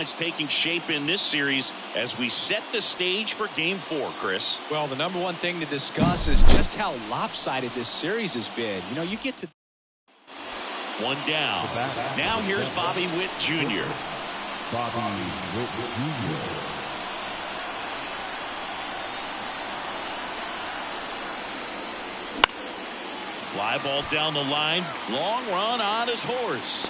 It's taking shape in this series as we set the stage for Game 4, Chris. Well, the number one thing to discuss is just how lopsided this series has been. You know, you get to one down. Now here's Bobby Witt Jr. Bobby Witt Jr. Fly ball down the line. Long run on his horse.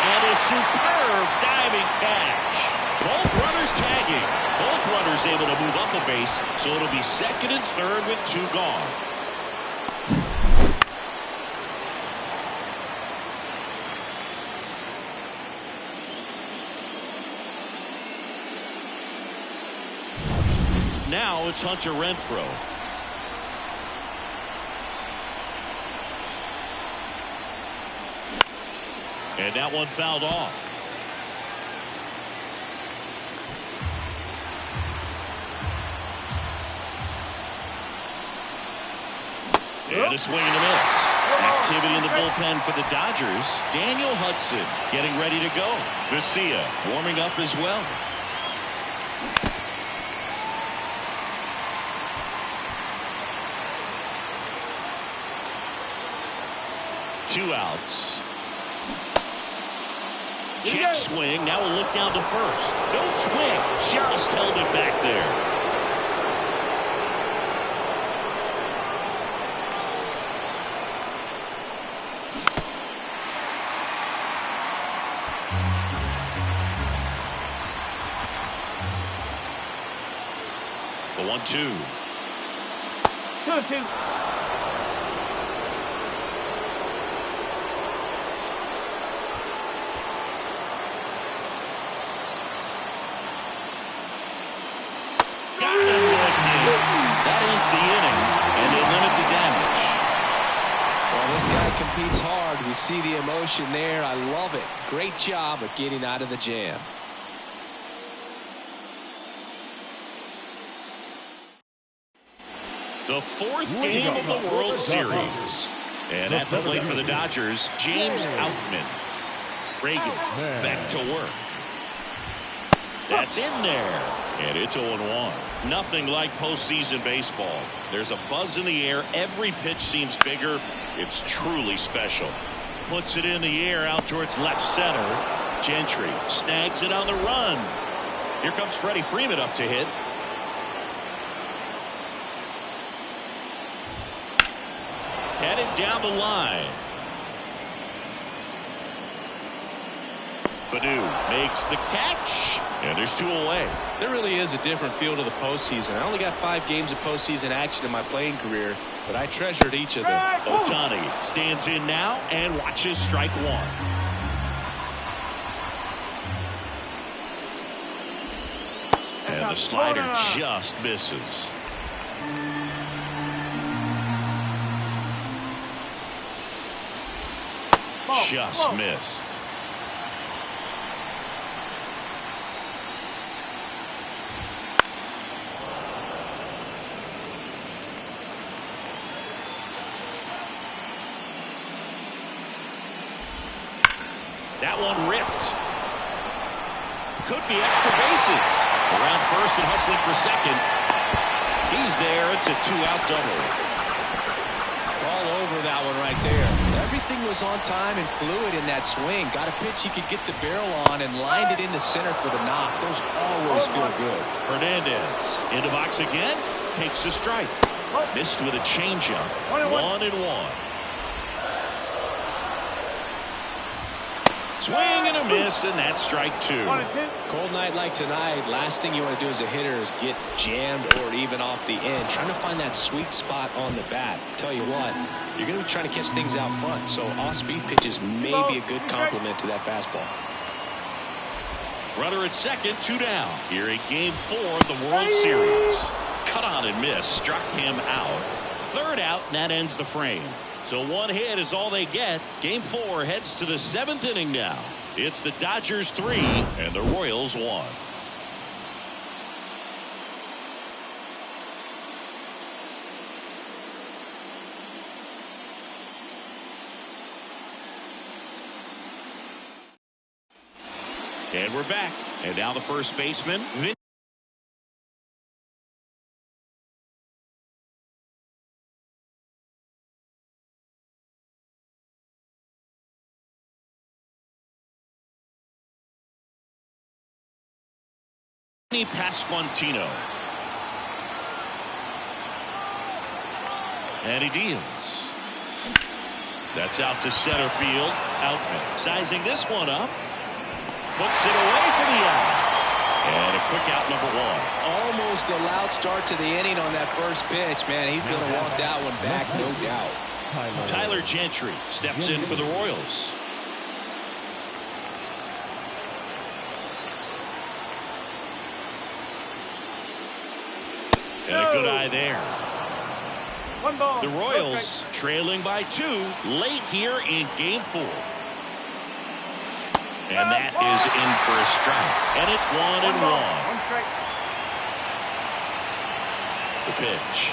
And a superb diving catch. Both runners tagging. Both runners able to move up a base, so it'll be second and third with two gone. Now it's Hunter Renfroe. And that one fouled off. And a swing and a miss. Activity in the bullpen for the Dodgers. Daniel Hudson getting ready to go. Garcia warming up as well. Two outs. Check swing. Now we'll look down to first. No swing. Just held it back there. The 1-2. 2-2. This guy competes hard. We see the emotion there. I love it. Great job of getting out of the jam. The fourth game of the World Series. And at the plate for the Dodgers, James Outman. Reagans back to work. That's in there. And it's 0-1. Nothing like postseason baseball. There's a buzz in the air. Every pitch seems bigger. It's truly special. Puts it in the air out towards left center. Gentry snags it on the run. Here comes Freddie Freeman up to hit. Headed down the line. Baddoo makes the catch, and there's two away. There really is a different feel to the postseason. I only got 5 games of postseason action in my playing career, but I treasured each of them. Ohtani stands in now and watches strike one. And the slider just misses. Just missed. That one ripped. Could be extra bases. Around first and hustling for second. He's there. It's a 2-out double. All over that one right there. Everything was on time and fluid in that swing. Got a pitch he could get the barrel on and lined it into center for the knock. Those always feel good. Hernandez in the box again. Takes a strike. Missed with a changeup. 1-1. Swing and a miss, and that's strike 2. Cold night like tonight, last thing you want to do as a hitter is get jammed or even off the end. Trying to find that sweet spot on the bat. Tell you what, you're going to be trying to catch things out front, so off-speed pitches may be a good complement to that fastball. Runner at second, 2 down. Here in Game 4 of the World Series. Cut on and miss, struck him out. Third out, and that ends the frame. So one hit is all they get. Game 4 heads to the 7th inning now. It's the Dodgers 3 and the Royals 1. And we're back. And now the first baseman, Vinny Pasquantino. And he deals. That's out to center field. Outman sizing this one up. Puts it away for the out. And a quick out, number one. Almost a loud start to the inning on that first pitch. Man, he's going to walk that one back, no doubt. Tyler Gentry steps in for the Royals. And a good eye there. One ball. The Royals trailing by 2 late here in game 4. And that is in for a strike. And it's 1-1. One strike. The pitch.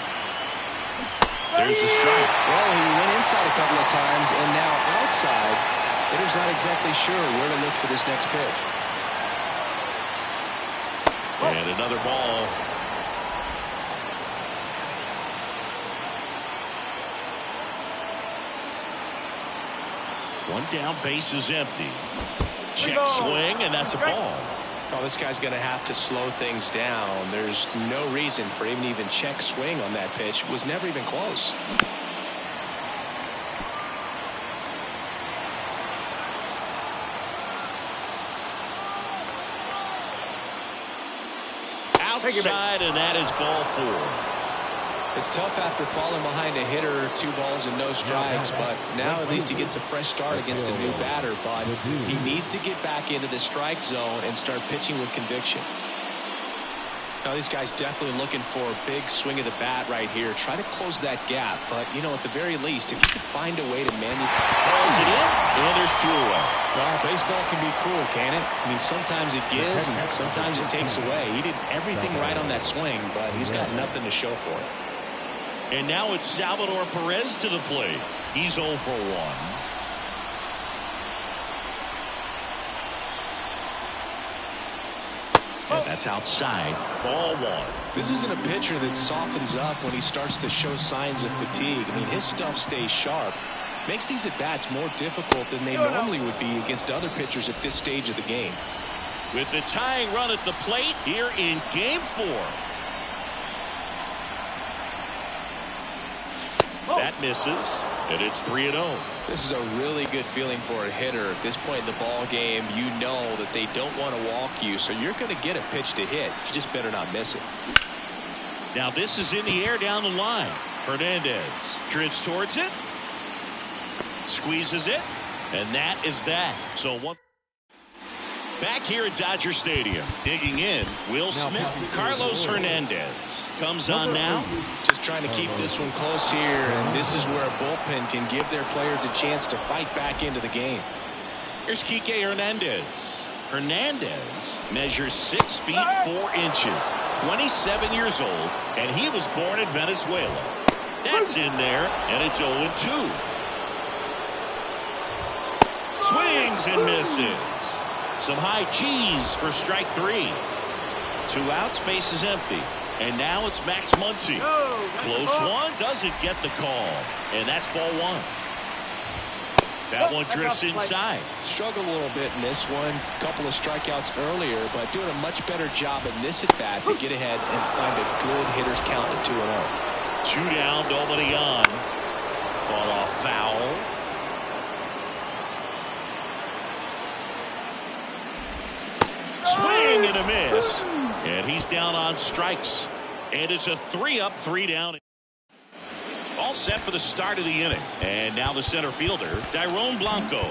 There's the strike. Well, he went inside a couple of times, and now outside. Hitter's not exactly sure where to look for this next pitch. And another ball. One down, base is empty. Check swing, and that's a ball. Oh, this guy's going to have to slow things down. There's no reason for him to even check swing on that pitch. It was never even close. Outside, and that is ball 4. It's tough after falling behind a hitter, 2 balls and no strikes, but now at least he gets a fresh start against a new batter. But he needs to get back into the strike zone and start pitching with conviction. Now this guy's definitely looking for a big swing of the bat right here. Try to close that gap, but you know, at the very least, if you can find a way to Calls it in, and there's 2 away. Well, baseball can be cruel, can it? I mean, sometimes it gives and sometimes it takes away. He did everything right on that swing, but he's got nothing to show for it. And now it's Salvador Perez to the plate. He's 0 for 1. And that's outside. Ball 1. This isn't a pitcher that softens up when he starts to show signs of fatigue. I mean, his stuff stays sharp. Makes these at-bats more difficult than they normally would be against other pitchers at this stage of the game. With the tying run at the plate here in game 4. That misses, and it's 3-0. This is a really good feeling for a hitter. At this point in the ball game, you know that they don't want to walk you, so you're going to get a pitch to hit. You just better not miss it. Now this is in the air down the line. Hernandez drifts towards it, squeezes it, and that is that. So what? Back here at Dodger Stadium, digging in, Will Smith. Carlos Hernandez comes on now. Just trying to keep this one close here, and this is where a bullpen can give their players a chance to fight back into the game. Here's Kike Hernandez. Hernandez measures 6 feet 4 inches, 27 years old, and he was born in Venezuela. That's in there, and it's 0-2. Swings and misses. Some high cheese for strike 3. 2 outs, base is empty. And now it's Max Muncy. Close one, doesn't get the call. And that's ball 1. That one drifts inside. Struggled a little bit in this one. Couple of strikeouts earlier, but doing a much better job in this at-bat to get ahead and find a good hitter's count at 2-0. 2 down, nobody on. Fought off foul. Swing and a miss. And he's down on strikes. And it's a 3-up, 3 down. All set for the start of the inning. And now the center fielder, Dairon Blanco.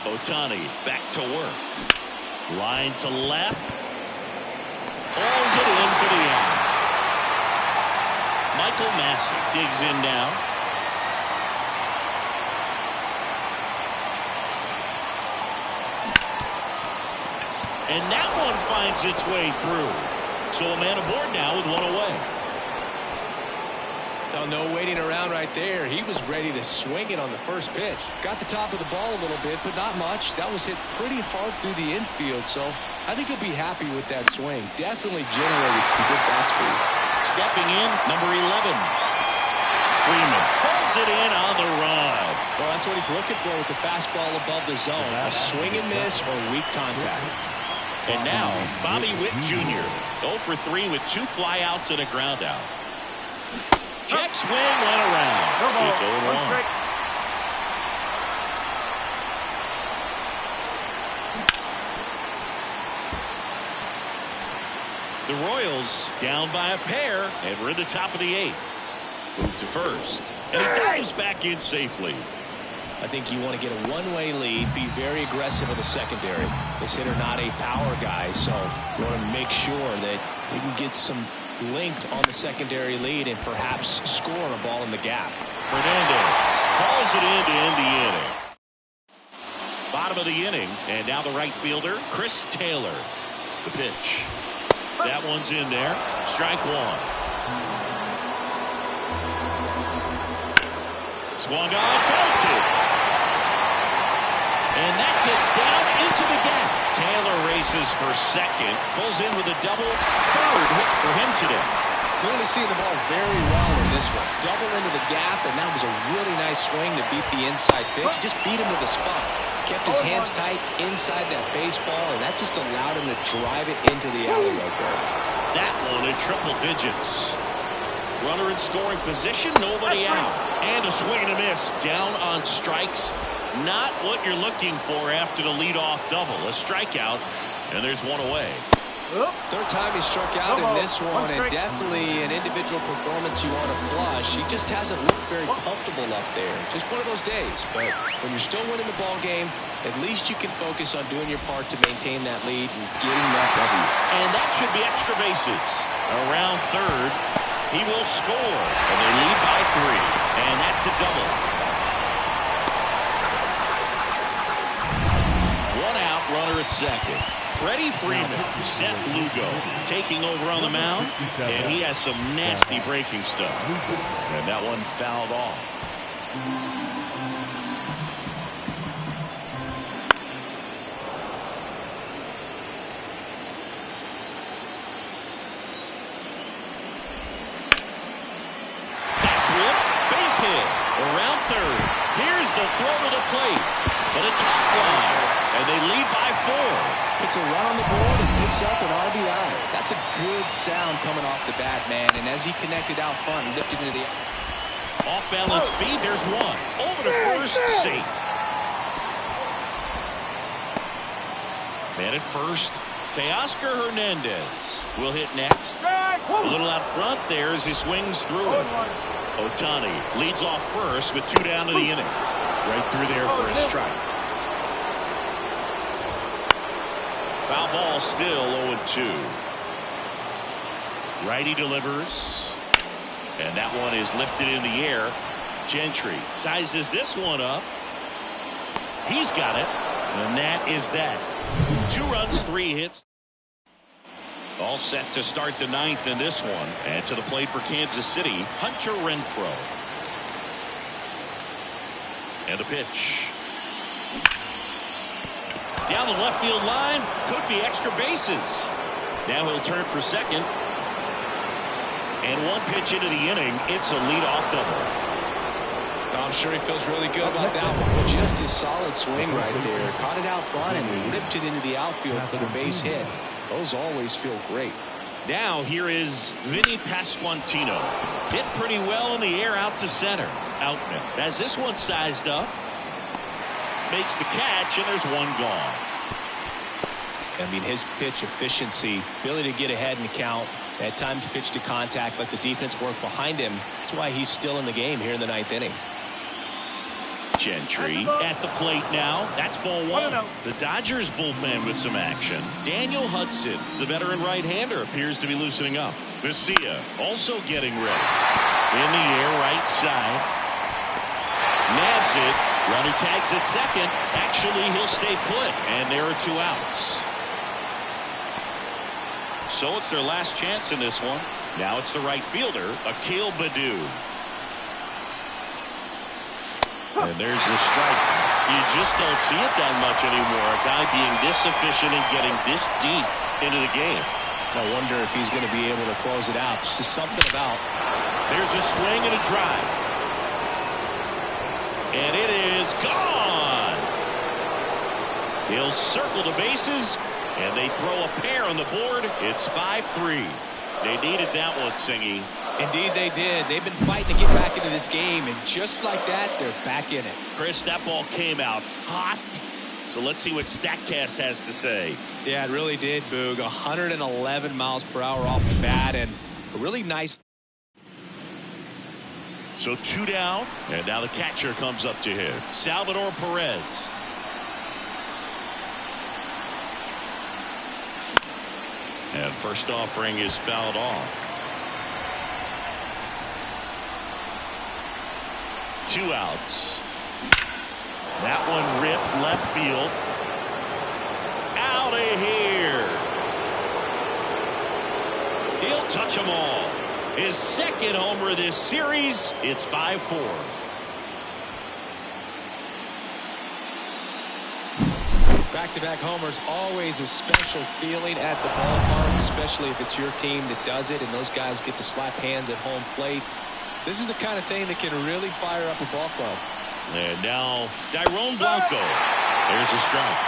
Ohtani back to work. Line to left. Pulls it in for the out. Michael Massey digs in now. And that one finds its way through. So a man aboard now with 1 away. Oh, no waiting around right there. He was ready to swing it on the first pitch. Got the top of the ball a little bit, but not much. That was hit pretty hard through the infield, so I think he'll be happy with that swing. Definitely generated some good bat speed. Stepping in, number 11. Freeman pulls it in on the run. Well, that's what he's looking for with the fastball above the zone. A swing and miss or weak contact. And now, Bobby Witt Jr. 0 for 3 with 2 flyouts and a ground out. Check swing went around. It's 0-1. The Royals down by a pair, and we're in the top of the 8th. Move to first, and he dives back in safely. I think you want to get a one-way lead, be very aggressive in the secondary. This hitter not a power guy, so you want to make sure that you can get some length on the secondary lead and perhaps score a ball in the gap. Hernandez calls it in to end the inning. Bottom of the inning, and now the right fielder, Chris Taylor. The pitch. That one's in there. Strike one. Swung on, belted. And that gets down into the gap. Taylor races for second. Pulls in with a double. Third hit for him today. Clearly seeing the ball very well in this one. Double into the gap, and that was a really nice swing to beat the inside pitch. Just beat him to the spot. Kept his hands tight inside that baseball, and that just allowed him to drive it into the alley right there. That one in triple digits. Runner in scoring position, nobody out. And a swing and a miss. Down on strikes. Not what you're looking for after the leadoff double. A strikeout, and there's one away. Third time he struck out in this one, and definitely an individual performance you want to flush. He just hasn't looked very comfortable up there. Just one of those days. But when you're still winning the ball game, at least you can focus on doing your part to maintain that lead and getting that W. And that should be extra bases. Around third, he will score, and they lead by 3. And that's a double. One out, runner at second. Freddie Freeman, Seth Lugo taking over on the mound, and he has some nasty breaking stuff. And that one fouled off. That's whipped, base hit, around third. Here's the throw to the plate, but it's offline, and they lead by 4. Puts a run on the board and picks up an RBI. That's a good sound coming off the bat, man. And as he connected out front and lifted into the off-balance speed, there's one. Over to first, safe. Man at first, Teoscar Hernandez will hit next. A little out front there as he swings through it. Ohtani leads off first with 2 down to the inning. Right through there for a strike. Foul ball still 0-2. Righty delivers. And that one is lifted in the air. Gentry sizes this one up. He's got it. And that is that. 2 runs, 3 hits. All set to start the 9th in this one. And to the plate for Kansas City, Hunter Renfroe. And the pitch. Down the left field line, could be extra bases. Now he'll turn for second. And 1 pitch into the inning, it's a leadoff double. I'm sure he feels really good about that one. Just a solid swing right there. Caught it out front and ripped it into the outfield for the base hit. Those always feel great. Now here is Vinny Pasquantino. Hit pretty well in the air out to center. Outman has this one sized up. Makes the catch, and there's one gone. I mean, his pitch efficiency, ability to get ahead in the count, at times pitch to contact, let the defense work behind him. That's why he's still in the game here in the 9th inning. Gentry at the plate now. That's ball 1. The Dodgers bullpen with some action. Daniel Hudson, the veteran right-hander, appears to be loosening up. Vesia also getting ready. In the air, right side. Nabs it. Runner tags at second. Actually, he'll stay put, and there are 2 outs. So it's their last chance in this one. Now it's the right fielder, Akil Baddoo. And there's the strike. You just don't see it that much anymore. A guy being this efficient and getting this deep into the game. I wonder if he's going to be able to close it out. It's just something about. There's a swing and a drive. And it is gone. He'll circle the bases, and they throw a pair on the board. It's 5-3. They needed that one, Singy. Indeed they did. They've been fighting to get back into this game, and just like that, they're back in it. Chris, that ball came out hot. So let's see what StatCast has to say. Yeah, it really did, Boog. 111 miles per hour off the bat, and a really nice. So 2 down, and now the catcher comes up to him. Salvador Perez. And first offering is fouled off. 2 outs. That one ripped left field. Out of here. He'll touch them all. His second homer this series. It's 5-4. Back-to-back homers, always a special feeling at the ballpark, especially if it's your team that does it and those guys get to slap hands at home plate. This is the kind of thing that can really fire up a ball club. And now Dairon Blanco. There's a strike.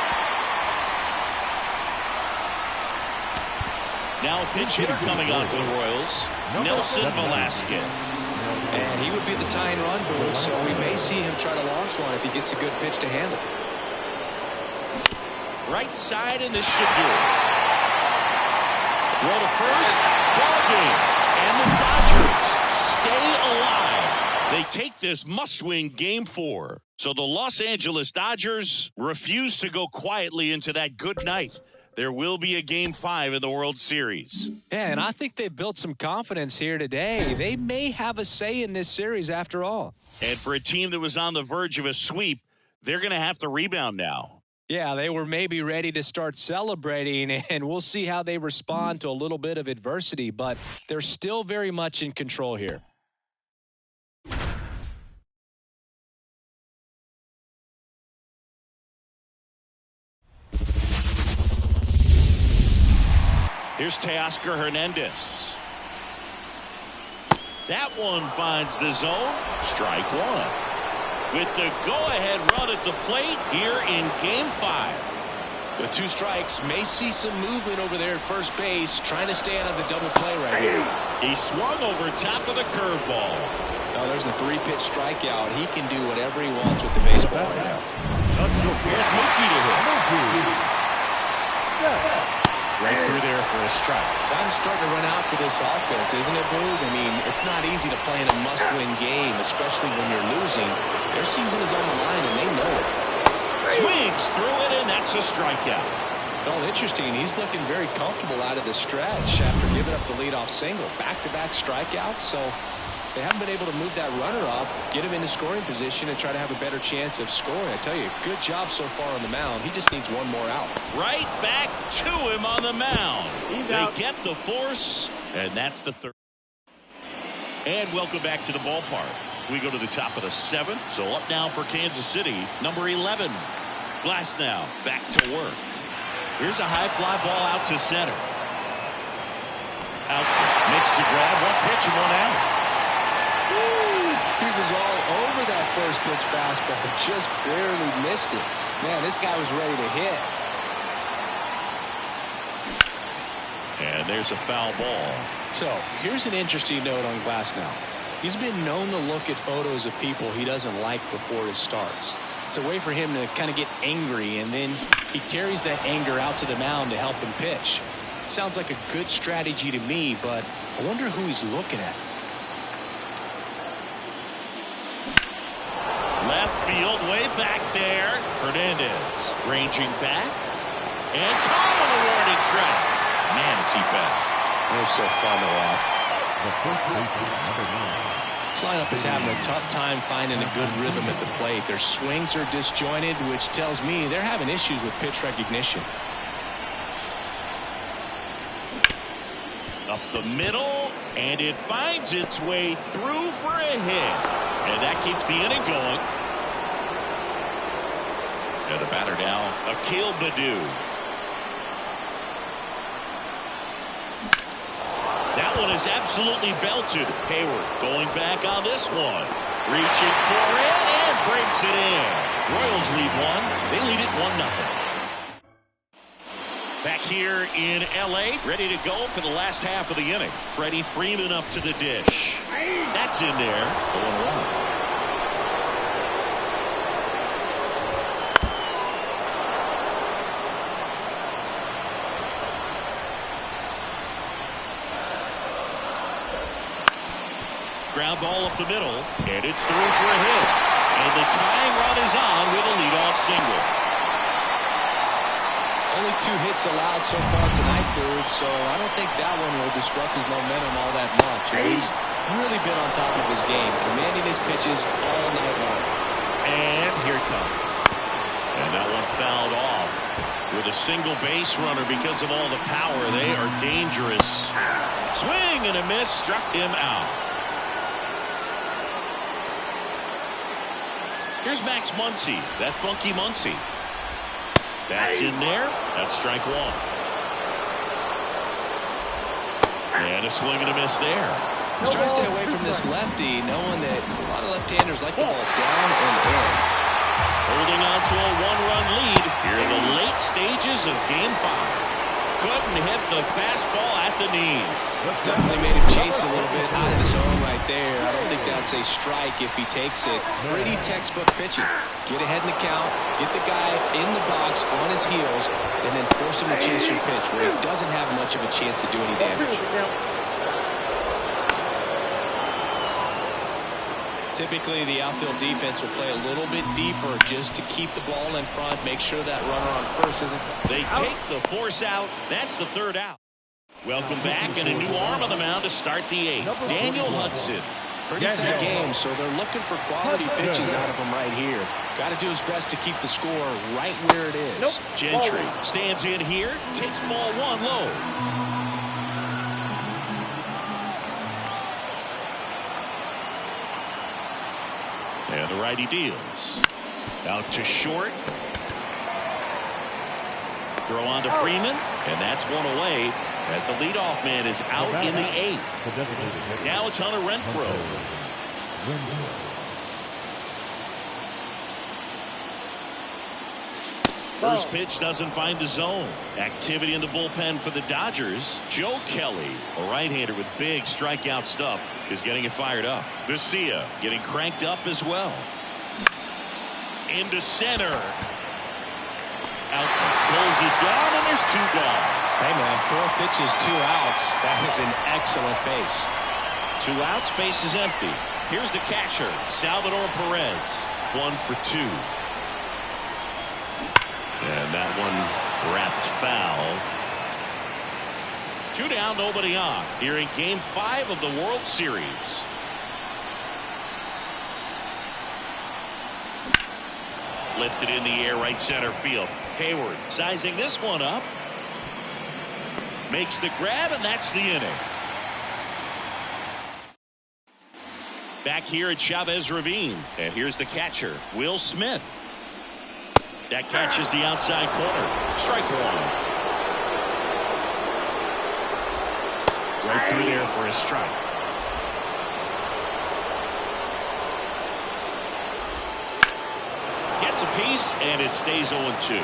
Now a pinch hitter coming on for the Royals, Nelson Velasquez. And he would be the tying run, Boog, so we may see him try to launch one if he gets a good pitch to handle. Right side, and this should do it. Throw to first, ball game, and the Dodgers stay alive. They take this must-win Game 4. So the Los Angeles Dodgers refuse to go quietly into that good night. There will be a Game 5 in the World Series. Yeah, and I think they've built some confidence here today. They may have a say in this series after all. And for a team that was on the verge of a sweep, they're going to have to rebound now. Yeah, they were maybe ready to start celebrating, and we'll see how they respond to a little bit of adversity, but they're still very much in control here. Here's Teoscar Hernandez. That one finds the zone. Strike one. With the go-ahead run at the plate here in Game 5. With 2 strikes, may see some movement over there at first base, trying to stay out of the double play right here. He swung over top of the curveball. Oh, there's a 3-pitch strikeout. He can do whatever he wants with the baseball right now. Here's Mookie to hit. Right through there for a strike. Time's starting to run out for this offense, isn't it, Boog? I mean, it's not easy to play in a must-win game, especially when you're losing. Their season is on the line, and they know it. Swings through it, and that's a strikeout. Well, interesting. He's looking very comfortable out of the stretch after giving up the leadoff single. Back-to-back strikeouts, so they haven't been able to move that runner up, get him into scoring position, and try to have a better chance of scoring. I tell you, good job so far on the mound. He just needs one more out. Right back to him on the mound. They out. get the force, and that's the third. And welcome back to the ballpark. We go to the top of the 7th. So up now for Kansas City, number 11. Glasnow back to work. Here's a high fly ball out to center. Out makes the grab, 1 pitch and 1 out. He was all over that first pitch fastball, just barely missed it. Man, this guy was ready to hit. And there's a foul ball. So here's an interesting note on Glasnow. He's been known to look at photos of people he doesn't like before his starts. It's a way for him to kind of get angry, and then he carries that anger out to the mound to help him pitch. Sounds like a good strategy to me, but I wonder who he's looking at. Left field, way back there. Hernandez ranging back. And caught on a warning track. Man, is he fast. It's so fun to watch. The first baseman, number 9. This lineup is having a tough time finding a good rhythm at the plate. Their swings are disjointed, which tells me they're having issues with pitch recognition. Up the middle, and it finds its way through for a hit. And that keeps the inning going. And the batter now, Akil Baddoo. That one is absolutely belted. Hayward going back on this one. Reaching for it and breaks it in. Royals lead one. They lead it 1-0. Back here in L.A., ready to go for the last half of the inning. Freddie Freeman up to the dish. That's in there. 0-1. Ground ball up the middle, and it's through for a hit. And the tying run is on with a leadoff single. Only 2 hits allowed so far tonight, Boog, so I don't think that one will disrupt his momentum all that much. He's really been on top of his game, commanding his pitches all night long. And here it comes. And that one fouled off with a single base runner because of all the power. They are dangerous. Swing and a miss, struck him out. Here's Max Muncy, that funky Muncy. That's in there. That's strike 1. And a swing and a miss there. He's trying to stay away from this lefty, knowing that a lot of left-handers like the ball down and in. Holding on to a 1-run lead here in the late stages of Game 5. Couldn't hit the fastball at the knees. Definitely made him chase a little bit out of the zone right there. I don't think that's a strike if he takes it. Pretty textbook pitching. Get ahead in the count, get the guy in the box on his heels, and then force him to chase your pitch where he doesn't have much of a chance to do any damage. Typically, the outfield defense will play a little bit deeper just to keep the ball in front, make sure that runner on first isn't. They take the force out. That's the 3rd out. Welcome back, and a new arm on the mound to start the 8th. Daniel Hudson. Pretty tight game, so they're looking for quality pitches out of him right here. Got to do his best to keep the score right where it is. Gentry stands in here, takes ball 1 low. And the righty deals. Out to short. Throw on to Freeman. And that's one away as the leadoff man is out in the 8th. Now it's Hunter Renfroe. First pitch doesn't find the zone. Activity in the bullpen for the Dodgers. Joe Kelly, a right-hander with big strikeout stuff, is getting it fired up. Vesia getting cranked up as well. Into center. Out, pulls it down, and there's 2 gone. Hey, man, 4 pitches, 2 outs. That is an excellent pace. 2 outs, base is empty. Here's the catcher, Salvador Perez. 1 for 2. And that one wrapped foul. 2 down, nobody on. Here in Game 5 of the World Series. Lifted in the air, right center field. Hayward sizing this one up. Makes the grab, and that's the inning. Back here at Chavez Ravine. And here's the catcher, Will Smith. That catches the outside corner. Strike 1. Right through there for a strike. Gets a piece, and it stays 0-2.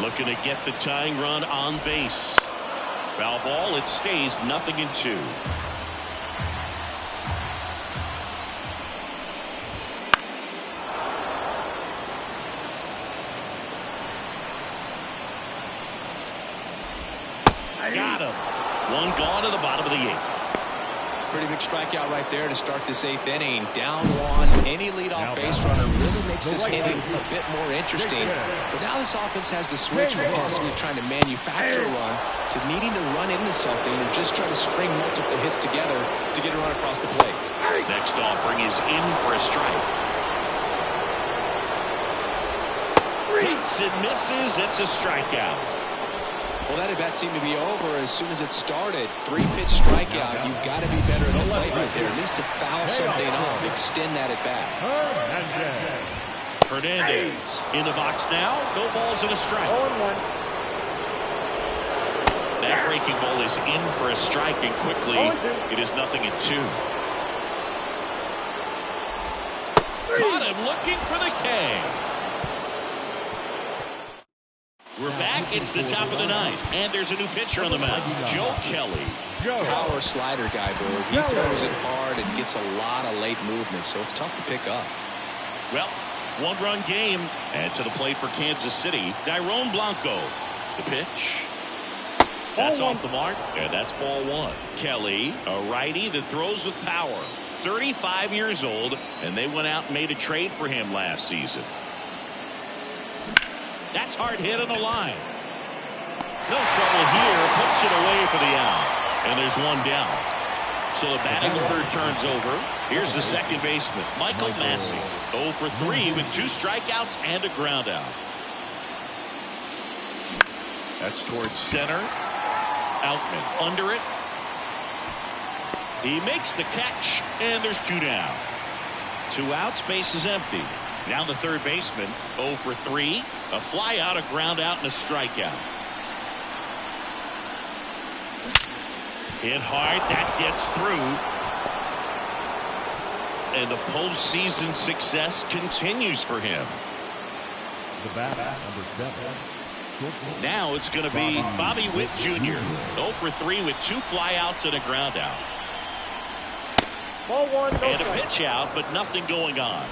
Looking to get the tying run on base. Foul ball, it stays 0-2. Got him. 1 gone to the bottom of the 8th. Pretty big strikeout right there to start this 8th inning. Down 1. Any leadoff base runner really makes this inning a bit more interesting. But now this offense has to switch from possibly trying to manufacture a run to needing to run into something and just try to string multiple hits together to get a run across the plate. Next offering is in for a strike. Hits and misses. It's a strikeout. Well, that at bat seemed to be over as soon as it started. 3-pitch strikeout. You've got to be better at the plate right there. At least to foul something off, extend that at bat. Hernandez in the box now. No balls and a strike. 0-1. That breaking ball is in for a strike, and quickly it is 0-2. Caught him looking for the K. We're back. It's the top of the ninth, and there's a new pitcher on the mound, Joe Kelly. Power slider guy, Bird. He throws it hard and gets a lot of late movement, so it's tough to pick up. Well, one-run game, and to the plate for Kansas City, Dairon Blanco. The pitch. That's off the mark, and that's ball one. Kelly, a righty that throws with power. 35 years old, and they went out and made a trade for him last season. That's hard hit on the line. No trouble here. Puts it away for the out. And there's one down. So the batting order turns over. Here's the second baseman, Michael Massey. 0 for 3 with 2 strikeouts and a ground out. That's towards center. Outman under it. He makes the catch, and there's 2 down. 2 outs, base is empty. Now the third baseman, 0 for 3. A fly out, a ground out, and a strikeout. Hit hard, that gets through. And the postseason success continues for him. The bat, number 7. Now it's going to be Bobby Witt Jr. 0 for 3 with 2 flyouts and a ground out. Ball 1, And a pitch out, but nothing going on.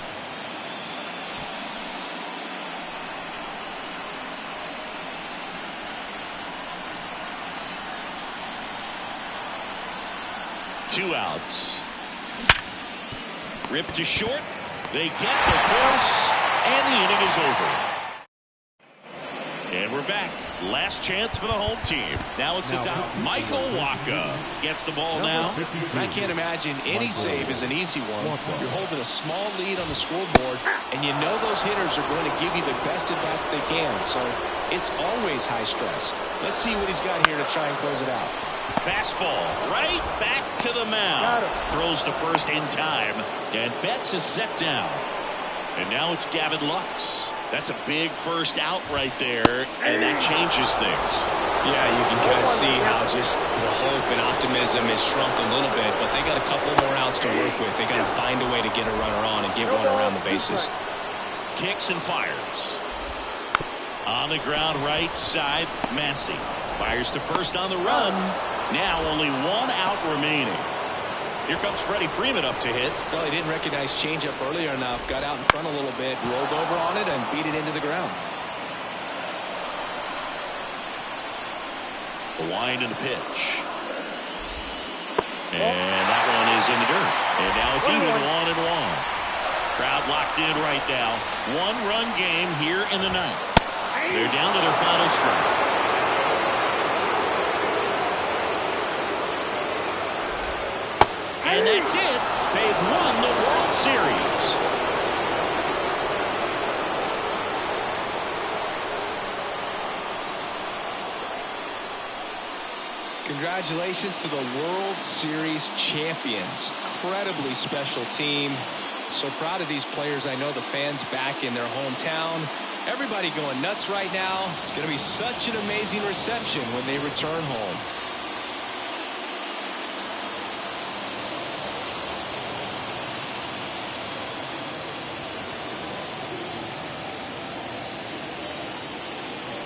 Two outs. Ripped to short. They get the force, and the inning is over. And we're back. Last chance for the home team. Now it's the top. Michael Wacha gets the ball now. I can't imagine any save is an easy one. You're holding a small lead on the scoreboard, and you know those hitters are going to give you the best at-bats they can. So it's always high stress. Let's see what he's got here to try and close it out. Fastball right back to the mound. Throws to first in time, and Betts is set down. And now it's Gavin Lux. That's a big first out right there, and that changes things. Yeah, you can kind of see how just the hope and optimism is shrunk a little bit, but they got a couple more outs to work with. They got to find a way to get a runner on and get one around the bases. Kicks and fires. On the ground right side, Massey fires to first on the run. Now only 1 out remaining. Here comes Freddie Freeman up to hit. Well, he didn't recognize changeup earlier enough. Got out in front a little bit, rolled over on it, and beat it into the ground. The wind and the pitch. And that one is in the dirt. And now it's even 1-1. Crowd locked in right now. 1-run game here in the ninth. They're down to their final strike. And that's it. They've won the World Series. Congratulations to the World Series champions. Incredibly special team. So proud of these players. I know the fans back in their hometown. Everybody going nuts right now. It's going to be such an amazing reception when they return home.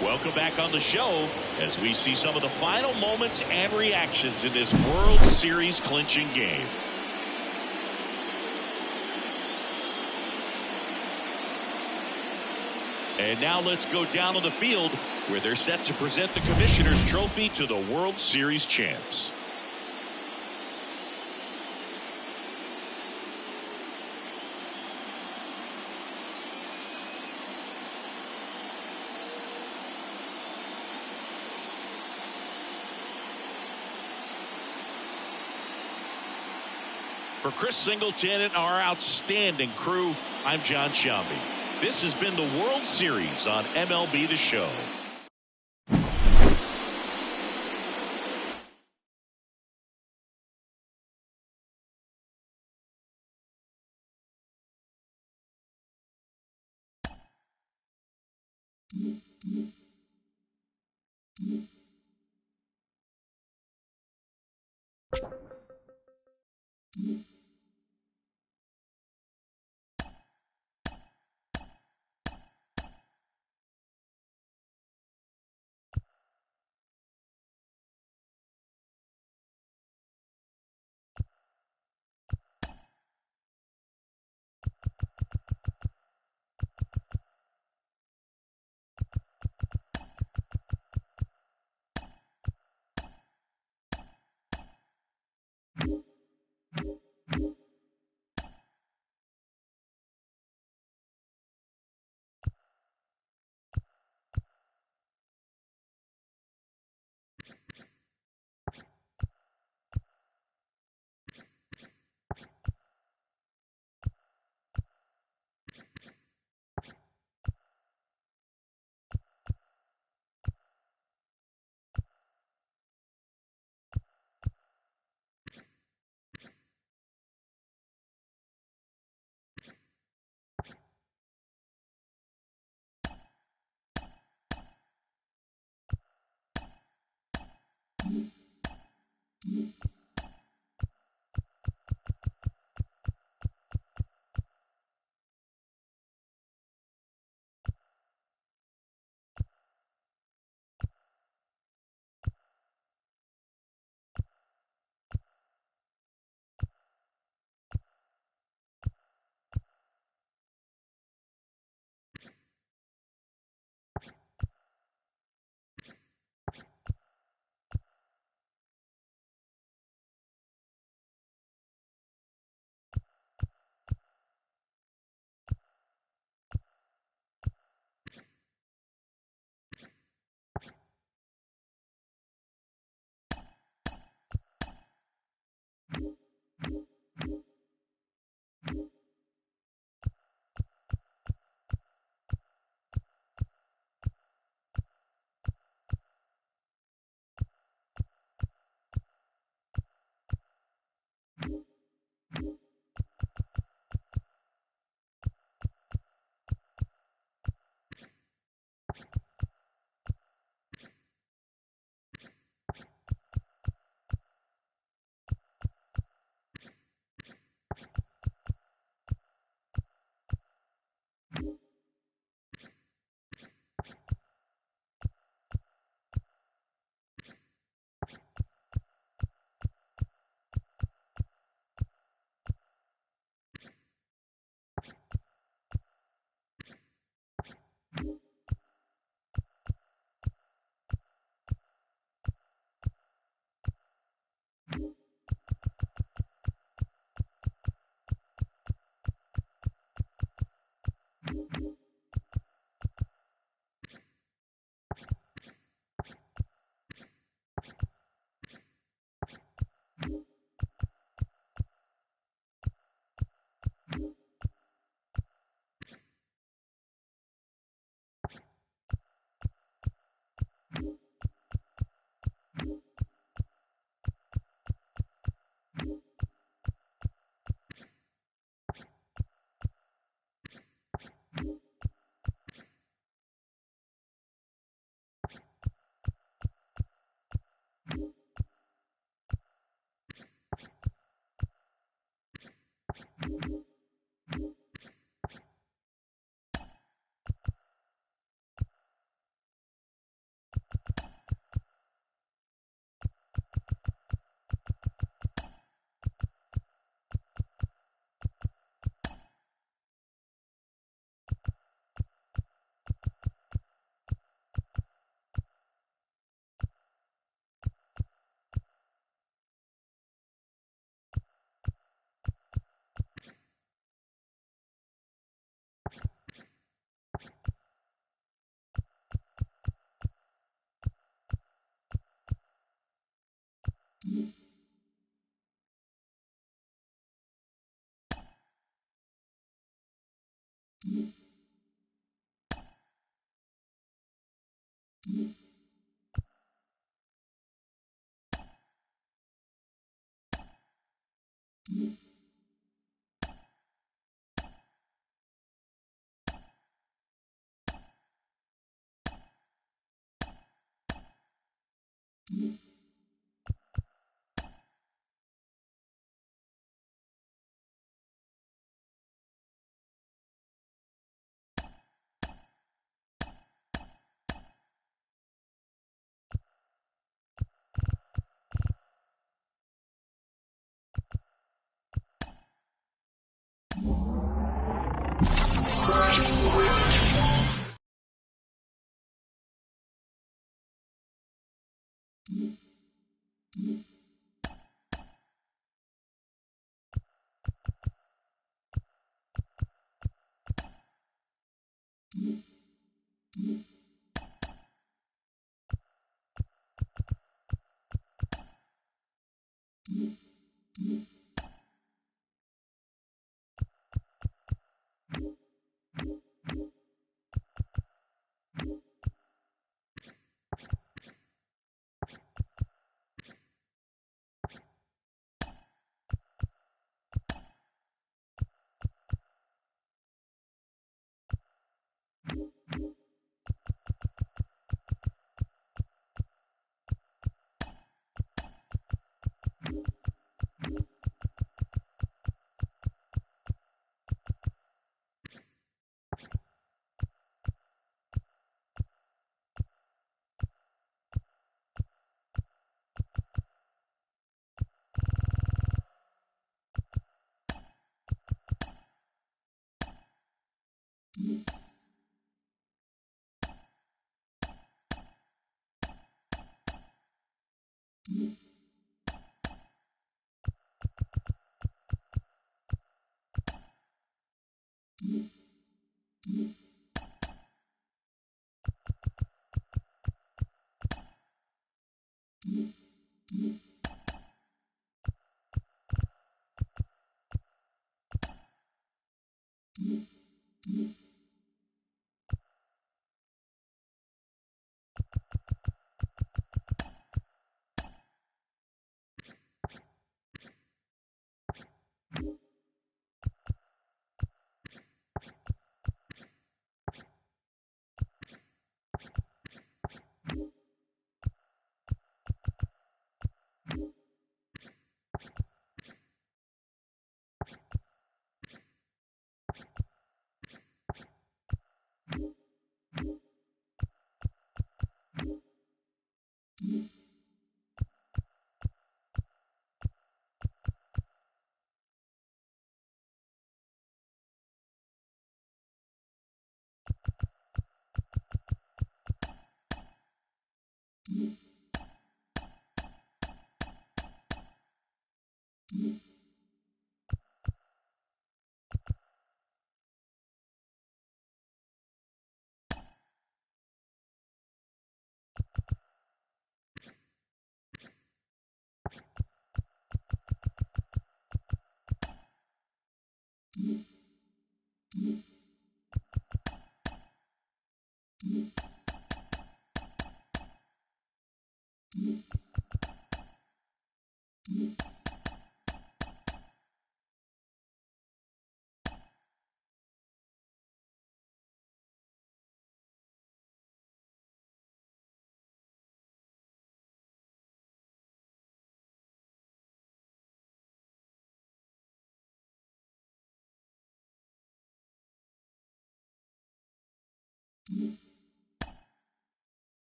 Welcome back on the show as we see some of the final moments and reactions in this World Series clinching game. And now let's go down on the field where they're set to present the Commissioner's Trophy to the World Series champs. For Chris Singleton and our outstanding crew, I'm John Shambi. This has been the World Series on MLB The Show.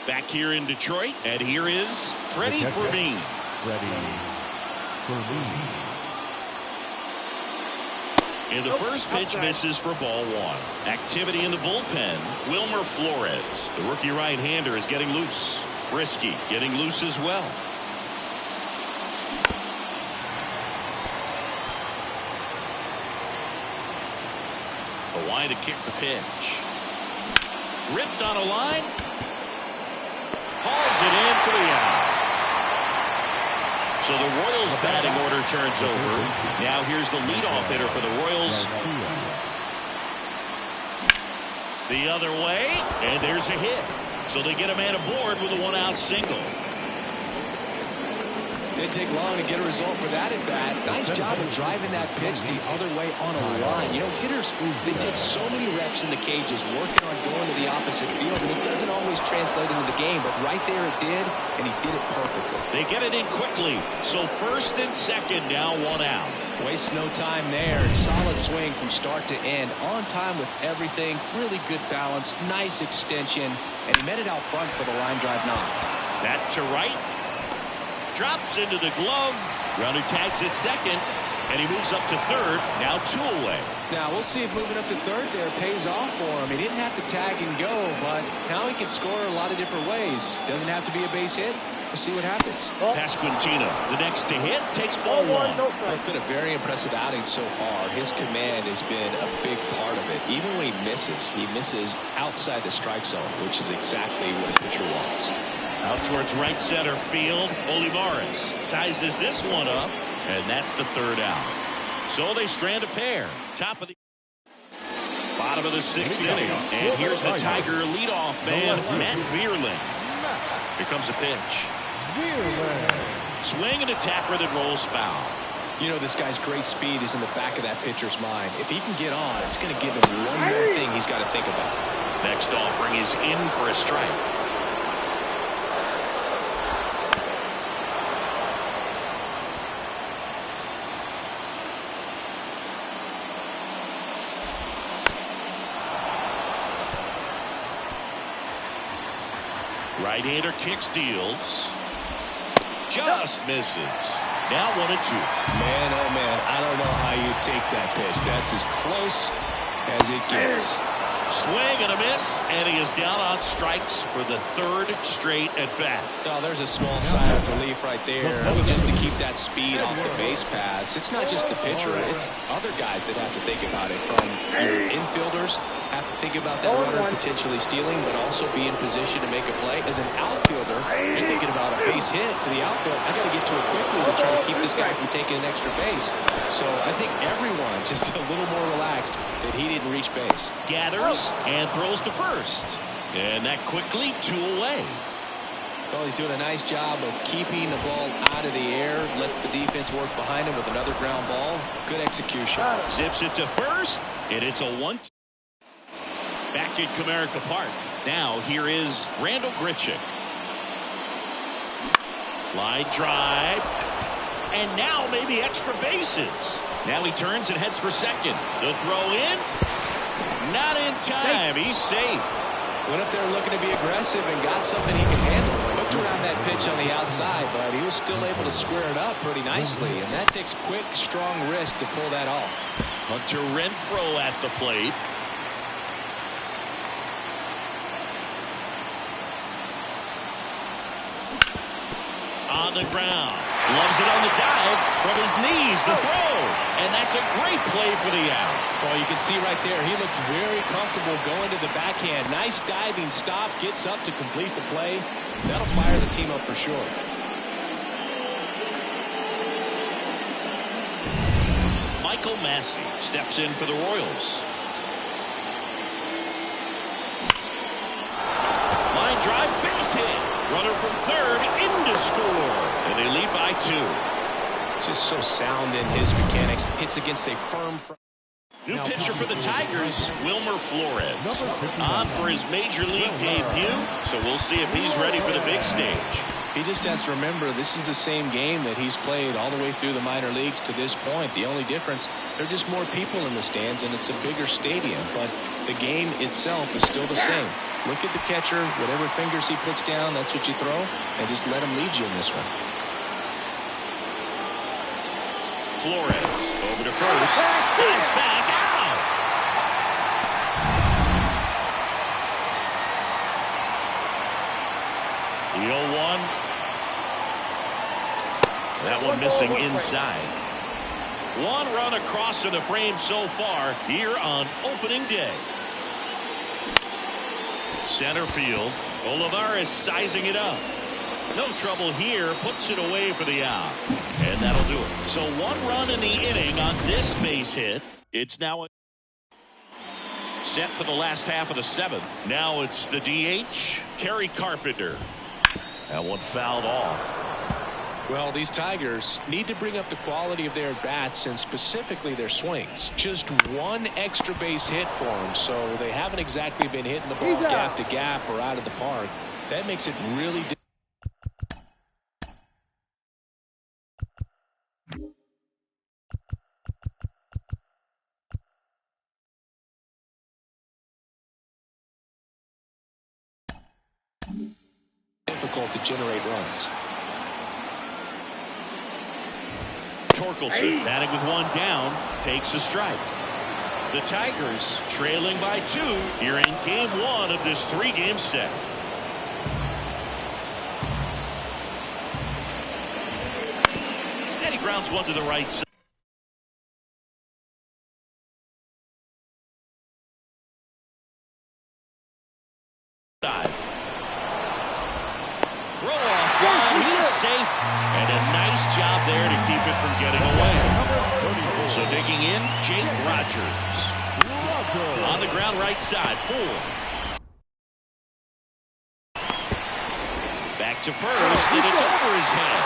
Back here in Detroit, and here is Freddie Fermin. And the first pitch misses for ball one. Activity in the bullpen. Wilmer Flores, the rookie right-hander, is getting loose. Brisky getting loose as well. Hawaii to kick the pitch. Ripped on a line. Hauls it in for the out. So the Royals batting order turns over. Now here's the leadoff hitter for the Royals. The other way, and there's a hit. So they get a man aboard with a one-out single. Didn't take long to get a result for that at bat. Nice job of driving that pitch the other way on a line. You know, hitters, they take so many reps in the cages working on going to the opposite field, and it doesn't always translate into the game, but right there it did, and he did it perfectly. They get it in quickly. So first and second, now one out. Wastes no time there. Solid swing from start to end. On time with everything. Really good balance. Nice extension. And he met it out front for the line drive knock. That to right. Drops into the glove. Runner tags at second. And he moves up to third. Now two away. Now we'll see if moving up to third there pays off for him. He didn't have to tag and go, but now he can score a lot of different ways. Doesn't have to be a base hit. We'll see what happens. Pasquantino, the next to hit, takes ball one. It's been a very impressive outing so far. His command has been a big part of it. Even when he misses outside the strike zone, which is exactly what a pitcher wants. Out towards right center field, Olivares sizes this one up, and that's the third out. So they strand a pair. Top of the bottom of the sixth inning, and here's the Tiger leadoff man, Matt Vierling. Here comes a pitch. Swing and a tapper that rolls foul. You know, this guy's great speed is in the back of that pitcher's mind. If he can get on, it's going to give him one more thing he's got to think about. Next offering is in for a strike. Right-hander kicks, deals. Just misses. Now 1-2. Man, oh man, I don't know how you take that pitch. That's as close as it gets. Swing and a miss, and he is down on strikes for the third straight at bat. Oh, there's a small sigh of relief right there. I mean, just to keep that speed off the base paths. It's not just the pitcher, it's other guys that have to think about it. From your infielders have to think about that runner potentially stealing, but also be in position to make a play. As an outfielder, you're thinking about a base hit to the outfield. I got to get to it quickly to try to keep this guy from taking an extra base. So I think everyone just a little more relaxed that he didn't reach base. Gathers and throws to first. And that quickly 2 away. Well, he's doing a nice job of keeping the ball out of the air. Lets the defense work behind him with another ground ball. Good execution. Zips it to first, and it's a 1. Back at Comerica Park. Now here is Randal Grichuk. Line drive. And now maybe extra bases. Now he turns and heads for second. The throw in. Not in time. He's safe. Went up there looking to be aggressive and got something he can handle. Hooked around that pitch on the outside, but he was still able to square it up pretty nicely. And that takes quick, strong wrist to pull that off. Hunter Renfroe at the plate. On the ground. Loves it on the dive from his knees. The throw. And that's a great play for the out. Well, you can see right there, he looks very comfortable going to the backhand. Nice diving stop. Gets up to complete the play. That'll fire the team up for sure. Michael Massey steps in for the Royals. Line drive, base hit. Runner from third, in to score. And they lead by 2. Just so sound in his mechanics. Hits against a firm front. New pitcher for the Tigers, Wilmer Flores. On for his major league debut, so we'll see if he's ready for the big stage. He just has to remember this is the same game that he's played all the way through the minor leagues to this point. The only difference, there are just more people in the stands and it's a bigger stadium, but the game itself is still the same. Look at the catcher, whatever fingers he puts down, that's what you throw, and just let him lead you in this one. Flores over to first. Bounce back out. The 0-1. That one missing inside. 1 run across in the frame so far here on opening day. Center field. Olivares sizing it up. No trouble here. Puts it away for the out. And that'll do it. So 1 run in the inning on this base hit. It's now set for the last half of the 7th. Now it's the DH, Kerry Carpenter. That one fouled off. Well, these Tigers need to bring up the quality of their bats and specifically their swings. Just 1 extra base hit for them, so they haven't exactly been hitting the ball gap to gap or out of the park. That makes it really difficult to generate runs. Torkelson batting with 1 down, takes a strike. The Tigers trailing by 2 here in game 1 of this 3-game set. And he grounds 1 to the right side. Throw off line, he's safe, and a nice job there to keep it from getting away. So digging in, Jake Rogers. On the ground right side, 4. Back to first, and it's over his head.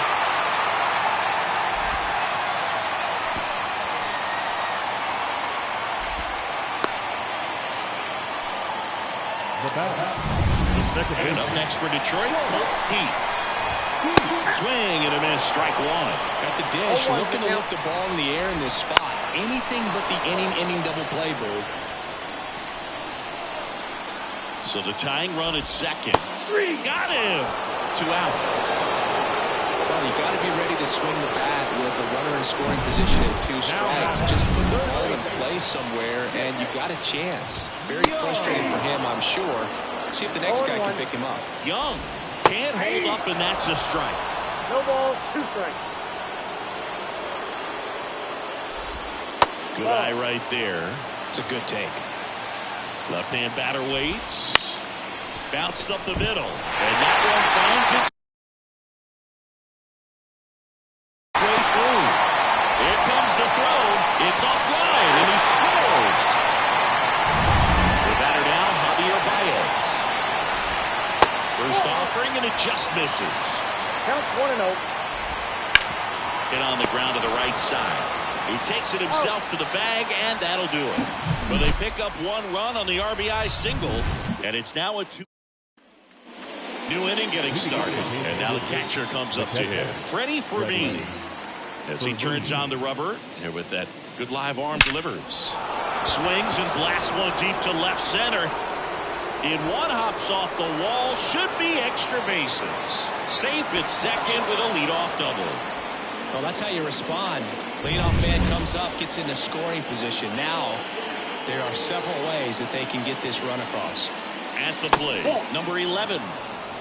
Second And base. up next for Detroit, Colt Pete. Swing and a miss, strike one. Got the dish, looking to lift the ball in the air in this spot. Anything but the inning double play, Bird. So the tying run at second. Got him. 2 out. Well, you got to be ready to swing the bat with a runner in scoring position at 2 strikes. Just put the ball in play somewhere, and you got a chance. Very frustrating for him, I'm sure. See if the next guy can pick him up. Young can't hold up, and that's a strike. No balls, 2 strikes. Good eye right there. It's a good take. Left-hand batter waits. Bounced up the middle. And that one finds its way through. Here comes the throw. It's offline, and he scores. The batter now, Javier Baez. First offering, and it just misses. Counts 1-0. Hit on the ground to the right side. He takes it himself to the bag, and that'll do it. But they pick up 1 run on the RBI single, and it's now a 2. New inning getting started, and now the catcher comes up to him. Freddie Fermin, as he turns on the rubber, and with that good live arm delivers. Swings and blasts one deep to left center. In one, hops off the wall, should be extra bases. Safe at second with a leadoff double. Well, that's how you respond. Leadoff man comes up, gets into scoring position. Now, there are several ways that they can get this run across. At the plate, number 11.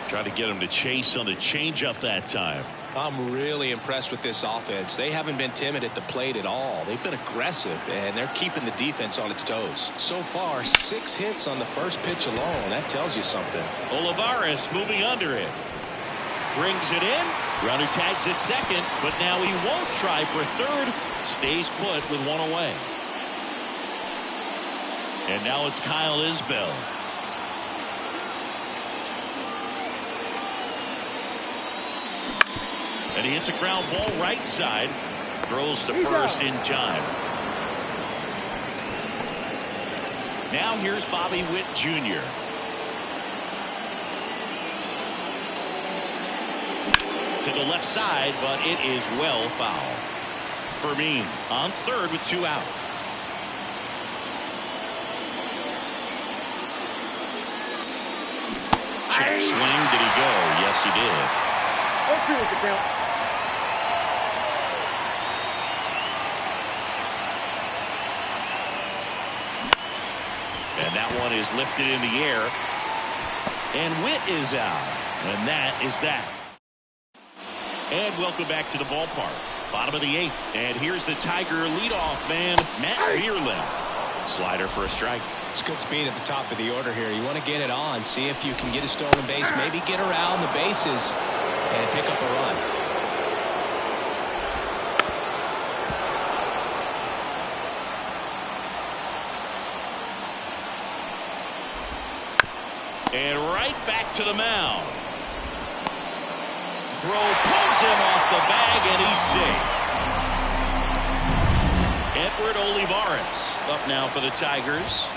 Try to get him to chase on the changeup that time. I'm really impressed with this offense. They haven't been timid at the plate at all. They've been aggressive, and they're keeping the defense on its toes. So far, 6 hits on the first pitch alone. That tells you something. Olivares moving under it. Brings it in. Runner tags at second, but now he won't try for third. Stays put with 1 away. And now it's Kyle Isbell. And he hits a ground ball right side. Throws to first in time. Now here's Bobby Witt Jr. To the left side, but it is well foul. Fermin on third with 2 out. Check swing. Did he go? Yes, he did. 1-2 with the count. And that one is lifted in the air. And Witt is out. And that is that. And welcome back to the ballpark. Bottom of the 8th. And here's the Tiger leadoff man, Matt Vierling. Slider for a strike. It's good speed at the top of the order here. You want to get it on, see if you can get a stolen base, maybe get around the bases and pick up a run. And right back to the mound. Throw pulls him off the bag, and he's safe. Edward Olivares up now for the Tigers.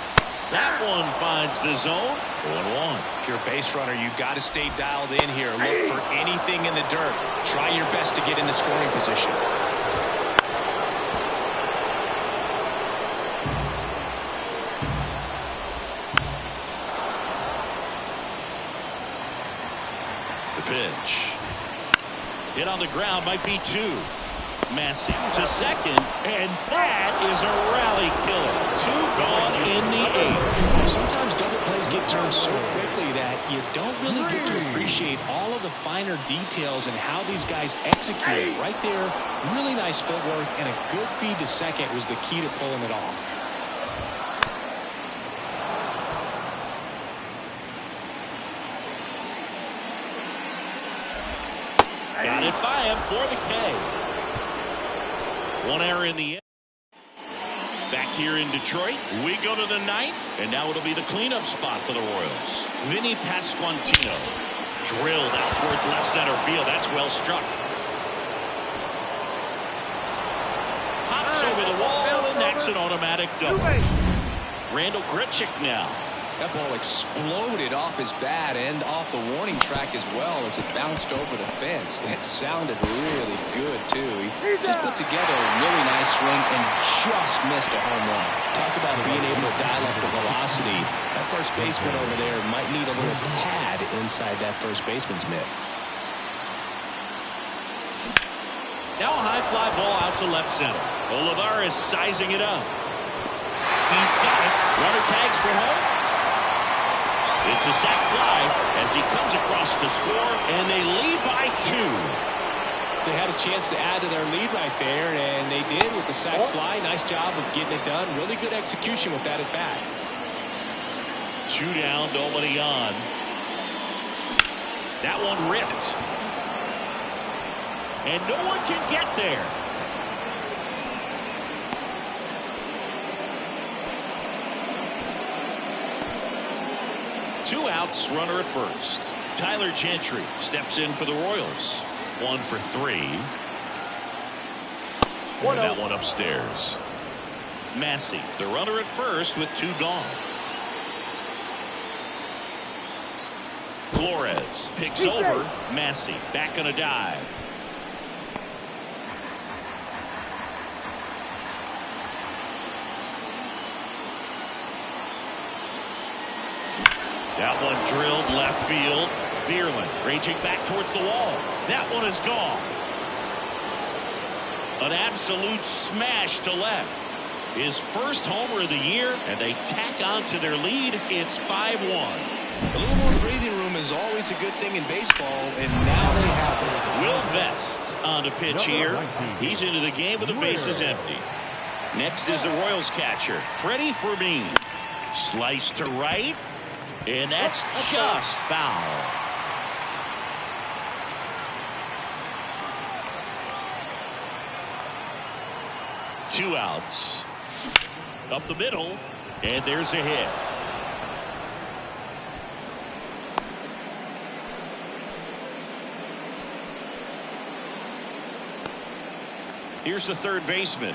That one finds the zone. 1-1. If you're a base runner, you've got to stay dialed in here. Look for anything in the dirt. Try your best to get into scoring position. The pitch. Hit on the ground, might be 2. Massey to second, and that is a rally killer. 2 gone in the 8th. Sometimes double plays get turned so quickly that you don't really get to appreciate all of the finer details and how these guys execute. Right there, really nice footwork, and a good feed to second was the key to pulling it off. Got it by him for the K. 1 error in the end. Back here in Detroit, we go to the 9th, and now it'll be the cleanup spot for the Royals. Vinny Pasquantino drilled out towards left center field. That's well struck. Hops over the wall, and that's an automatic double. Randall Grichuk now That ball exploded off his bat and off the warning track as well as it bounced over the fence. It sounded really good, too. He just put together a really nice swing and just missed a home run. Talk about being able to dial up the velocity. That first baseman over there might need a little pad inside that first baseman's mitt. Now a high fly ball out to left center. Olivares sizing it up. He's got it. Runner tags for home. It's a sac fly as he comes across to score, and they lead by 2. They had a chance to add to their lead right there, and they did with the sac fly. Nice job of getting it done. Really good execution with that at bat. 2 down, nobody on. That one ripped. And no one can get there. Two outs, runner at first. Tyler Gentry steps in for the Royals. 1 for 3. And that one upstairs. Massey, the runner at first with 2 gone. Flores picks over. Massey back on a dive. That one drilled left field. Bierman raging back towards the wall. That one is gone. An absolute smash to left. His first homer of the year, and they tack on to their lead. It's 5-1. A little more breathing room is always a good thing in baseball, and now they have it. Will Vest on the pitch here. He's into the game with the bases empty. Next is the Royals catcher, Freddie Fermin. Slice to right. And that's just foul. Two outs. Up the middle. And there's a hit. Here's the third baseman.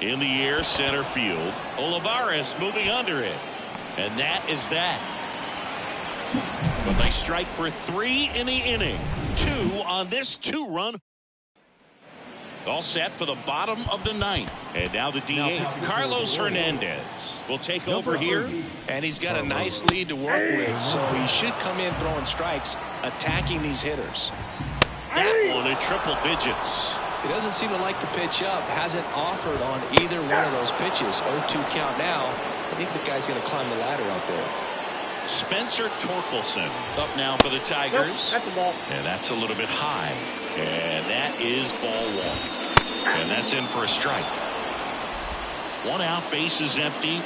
In the air, center field. Olivares moving under it. And that is that. But they strike for 3 in the inning. 2 on this 2-run. All set for the bottom of the 9th. And now the DH, Carlos Hernandez, will take over here. And he's got a nice lead to work with, so he should come in throwing strikes, attacking these hitters. That one in triple digits. He doesn't seem to like to pitch up. Hasn't offered on either one of those pitches. 0-2 count now. I think the guy's going to climb the ladder out there. Spencer Torkelson up now for the Tigers. That's a ball. And that's a little bit high. And that is ball 1. And that's in for a strike. 1 out, bases empty.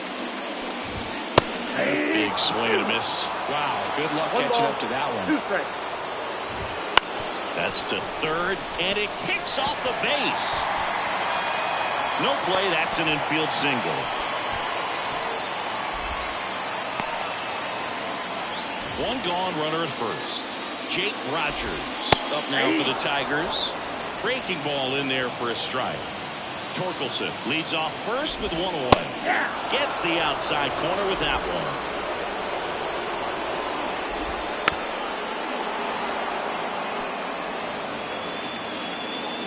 Big swing and a miss. Wow, good luck catching up to that one. 2 strikes. That's to third, and it kicks off the base. No play, that's an infield single. 1 gone, runner at first. Jake Rogers up now for the Tigers. Breaking ball in there for a strike. Torkelson leads off first with 1 away. Gets the outside corner with that one.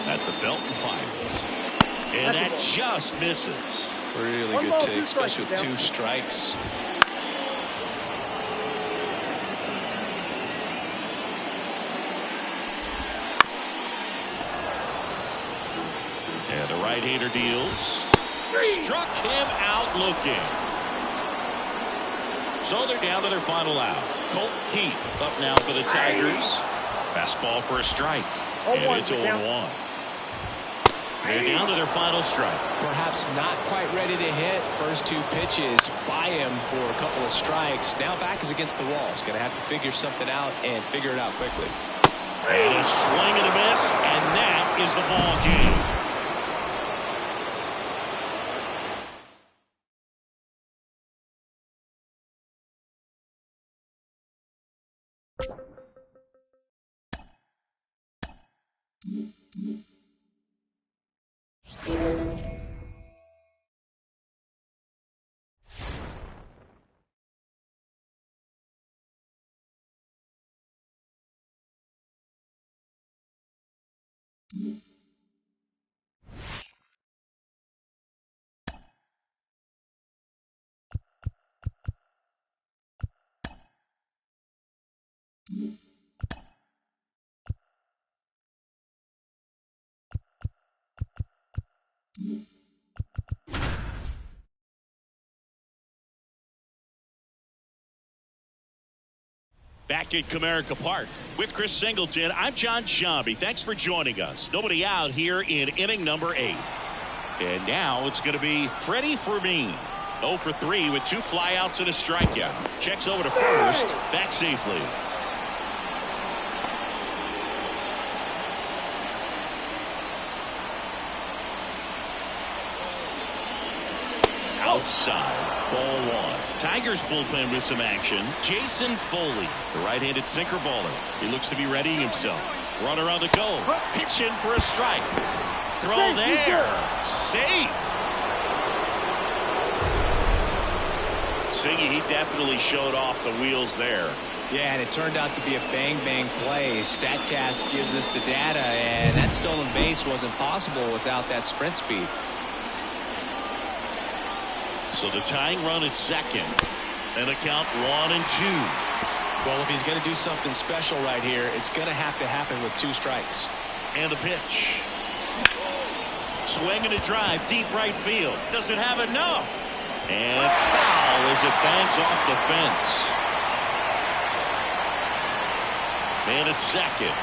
At the belt and fires. And that just misses. Really One good ball, take, 2 especially with strikes 2 strikes. And the right-hander deals. Struck him out looking. So they're down to their final out. Colt Heath up now for the Tigers. Fastball for a strike. And it's 0-1. They're down to their final strike. Perhaps not quite ready to hit. First 2 pitches by him for a couple of strikes. Now back is against the wall. He's going to have to figure something out and figure it out quickly. And a swing and a miss, and that is the ball game. Back at Comerica Park with Chris Singleton, I'm John Sciambi. Thanks for joining us. Nobody out here in inning number 8. And now it's going to be Freddie Fermin. 0 for 3 with 2 flyouts and a strikeout. Checks over to first, back safely. Outside, ball 1. Tigers bullpen with some action. Jason Foley, the right-handed sinker baller. He looks to be readying himself. Runner on the go. Pitch in for a strike. Throw there. Safe. Siggy, he definitely showed off the wheels there. Yeah, and it turned out to be a bang-bang play. StatCast gives us the data, and that stolen base wasn't possible without that sprint speed. So the tying run at second. And the count 1-2. Well, if he's going to do something special right here, it's going to happen with 2 strikes. And the pitch. Swing and a drive, deep right field. Doesn't have enough. And foul as it bangs off the fence. Man at second.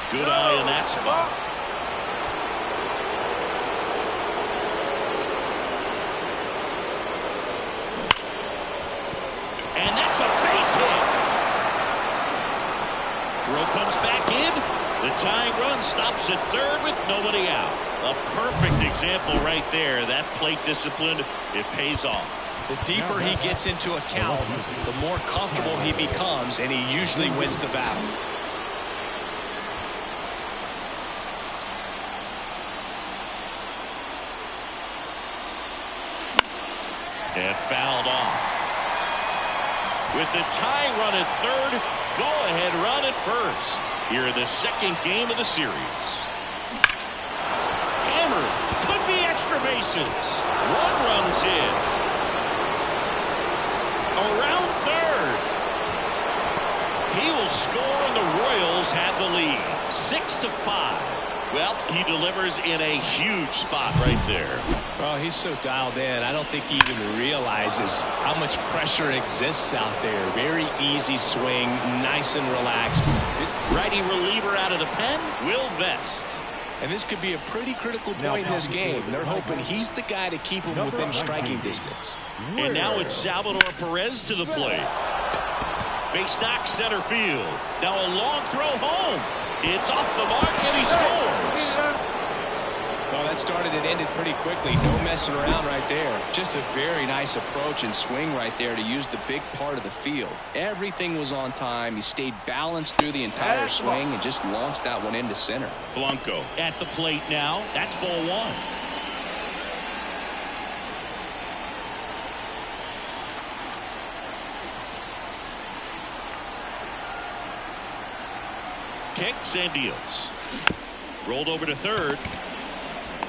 Good eye in that spot. And that's a base hit. Throw comes back in. The tying run stops at third with nobody out. A perfect example right there. That plate discipline, it pays off. The deeper he gets into a count, the more comfortable he becomes, and he usually wins the battle. And fouled off. With the tying run at third, go-ahead run at first. Here in the second game of the series. Hammered. Could be extra bases. 1 run's in. Around third. He will score, and the Royals have the lead. 6-5. Well, he delivers in a huge spot right there. Oh, he's so dialed in. I don't think he even realizes how much pressure exists out there. Very easy swing, nice and relaxed. This righty reliever out of the pen, Will Vest. And this could be a pretty critical point in this game. They're hoping he's the guy to keep him within striking distance. And now it's Salvador Perez to the plate. Base knock center field. Now a long throw home. It's off the mark, and he scores. Well, that started and ended pretty quickly. No messing around right there. Just a very nice approach and swing right there to use the big part of the field. Everything was on time. He stayed balanced through the entire swing and just launched that one into center. Blanco at the plate now. That's ball 1. Kicks and deals. Rolled over to third.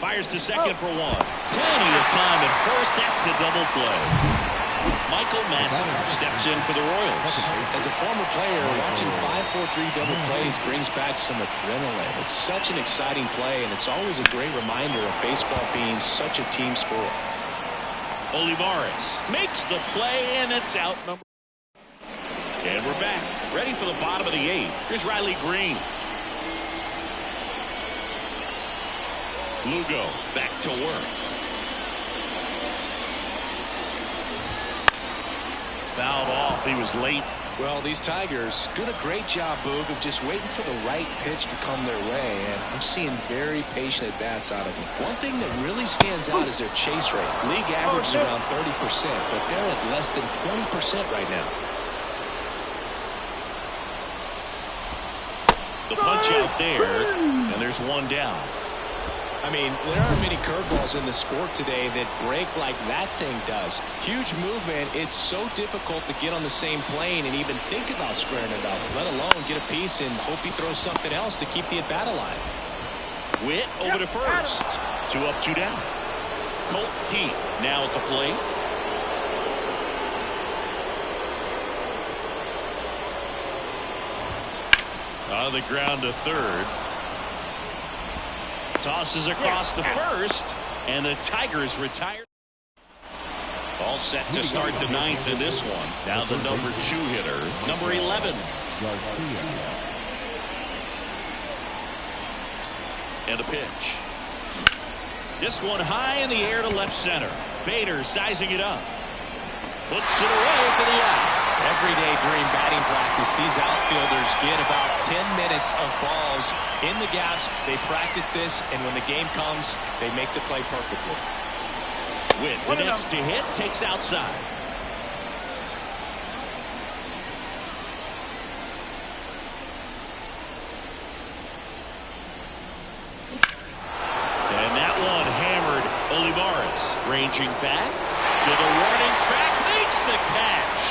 Fires to second for 1. Plenty of time at first. That's a double play. Michael Madsen steps in for the Royals. As a former player, watching 5-4-3 double plays brings back some adrenaline. It's such an exciting play, and it's always a great reminder of baseball being such a team sport. Olivares makes the play, and it's out number. And we're back, ready for the bottom of the 8th. Here's Riley Green. Lugo back to work. Fouled off. He was late. Well, these Tigers doing a great job, Boog, of just waiting for the right pitch to come their way, and I'm seeing very patient at-bats out of them. One thing that really stands out is their chase rate. League average is around 30%, but they're at less than 20% right now. The punch out there, and there's 1 down. I mean, there aren't many curveballs in the sport today that break like that thing does. Huge movement. It's so difficult to get on the same plane and even think about squaring it up, let alone get a piece and hope he throws something else to keep the at-bat alive. Witt over to first. 2 up, 2 down. Colt Heath now at the plate. On the ground to third. Tosses across to first. And the Tigers retire. All set to start the 9th in this one. Now the number 2 hitter, number 11. And a pitch. This one high in the air to left center. Bader sizing it up. Puts it away for the out. Every day during batting practice, these outfielders get about 10 minutes of balls in the gaps. They practice this, and when the game comes, they make the play perfectly. Witt, the next to hit, takes outside. And that one hammered Olivares. Ranging back to the warning track, makes the catch.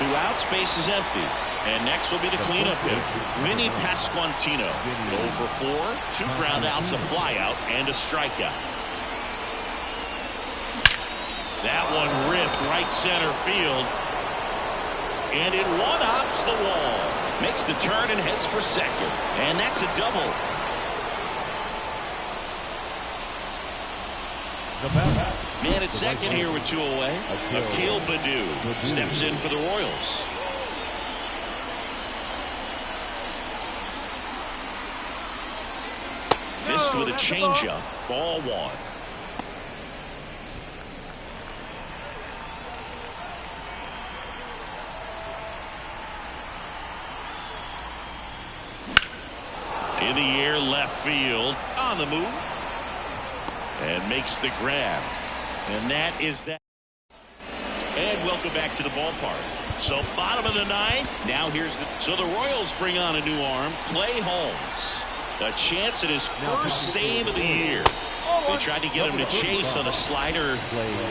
2 outs, base is empty. And next will be the cleanup hitter, Vinny Pasquantino. 0 for 4, 2 ground outs, a flyout, and a strikeout. That one ripped right center field. And it one-ups the wall. Makes the turn and heads for second. And that's a double. Man at second here with 2 away. Akil Baddoo steps in for the Royals. Missed with a changeup. Ball 1. In the air, left field, on the move, and makes the grab. And that is that. And welcome back to the ballpark. So bottom of the 9th. Now here's the. So the Royals bring on a new arm, Clay Holmes. A chance at his first save of the year. They tried to get him to chase on a slider,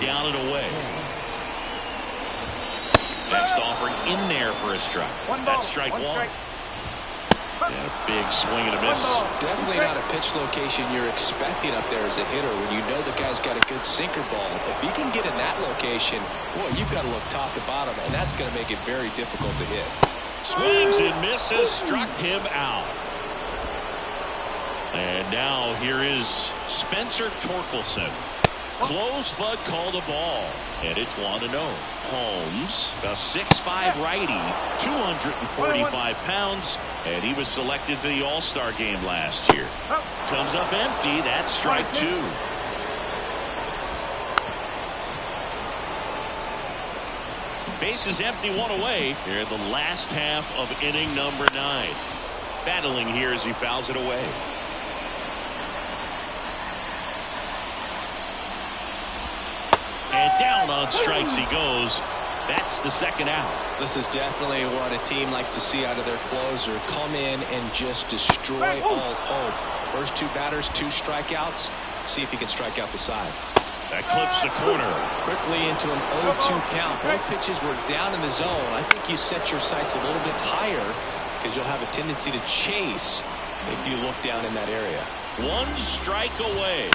down and away. Next offering in there for a strike. That's strike 1. And a big swing and a miss. Definitely not a pitch location you're expecting up there as a hitter when you know the guy's got a good sinker ball. If he can get in that location, boy, you've got to look top to bottom, and that's going to make it very difficult to hit. Swings and misses, struck him out. And now here is Spencer Torkelson. Close but called a ball. And it's 1-0. Holmes, a 6'5" righty, 245 pounds, and he was selected for the All-Star game last year. Comes up empty. That's strike 2. Base is empty, 1 away. Here in the last half of inning number 9. Battling here as he fouls it away. And down on strikes he goes. That's the 2nd out. This is definitely what a team likes to see out of their closer. Come in and just destroy all hope. First 2 batters, 2 strikeouts. See if he can strike out the side. That clips the corner. Quickly into an 0-2 count. Both pitches were down in the zone. I think you set your sights a little bit higher because you'll have a tendency to chase if you look down in that area. 1 strike away.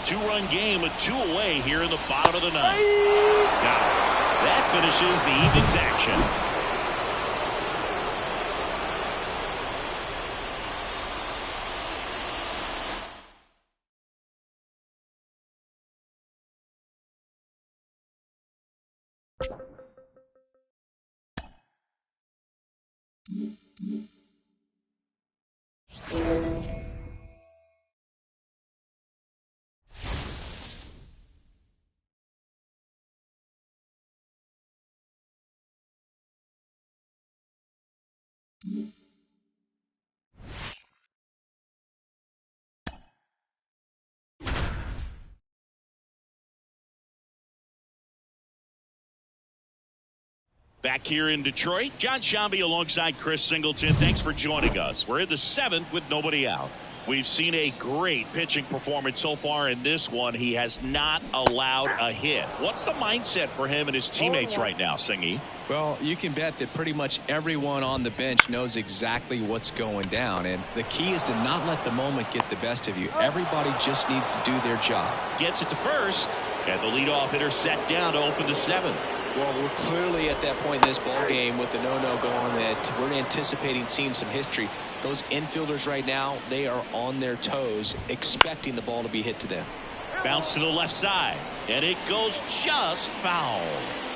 2-run game with 2 away here in the bottom of the 9th. Now, that finishes the evening's action. Back here in Detroit, John Shambi alongside Chris Singleton. Thanks for joining us. We're in the 7th with nobody out. We've seen a great pitching performance so far in this one. He has not allowed a hit. What's the mindset for him and his teammates right now, Singy? Well, you can bet that pretty much everyone on the bench knows exactly what's going down. And the key is to not let the moment get the best of you. Everybody just needs to do their job. Gets it to first. And the leadoff hitter set down to open the 7th. Well, we're clearly at that point in this ball game with the no-no going that we're anticipating seeing some history. Those infielders right now, they are on their toes, expecting the ball to be hit to them. Bounce to the left side, and it goes just foul.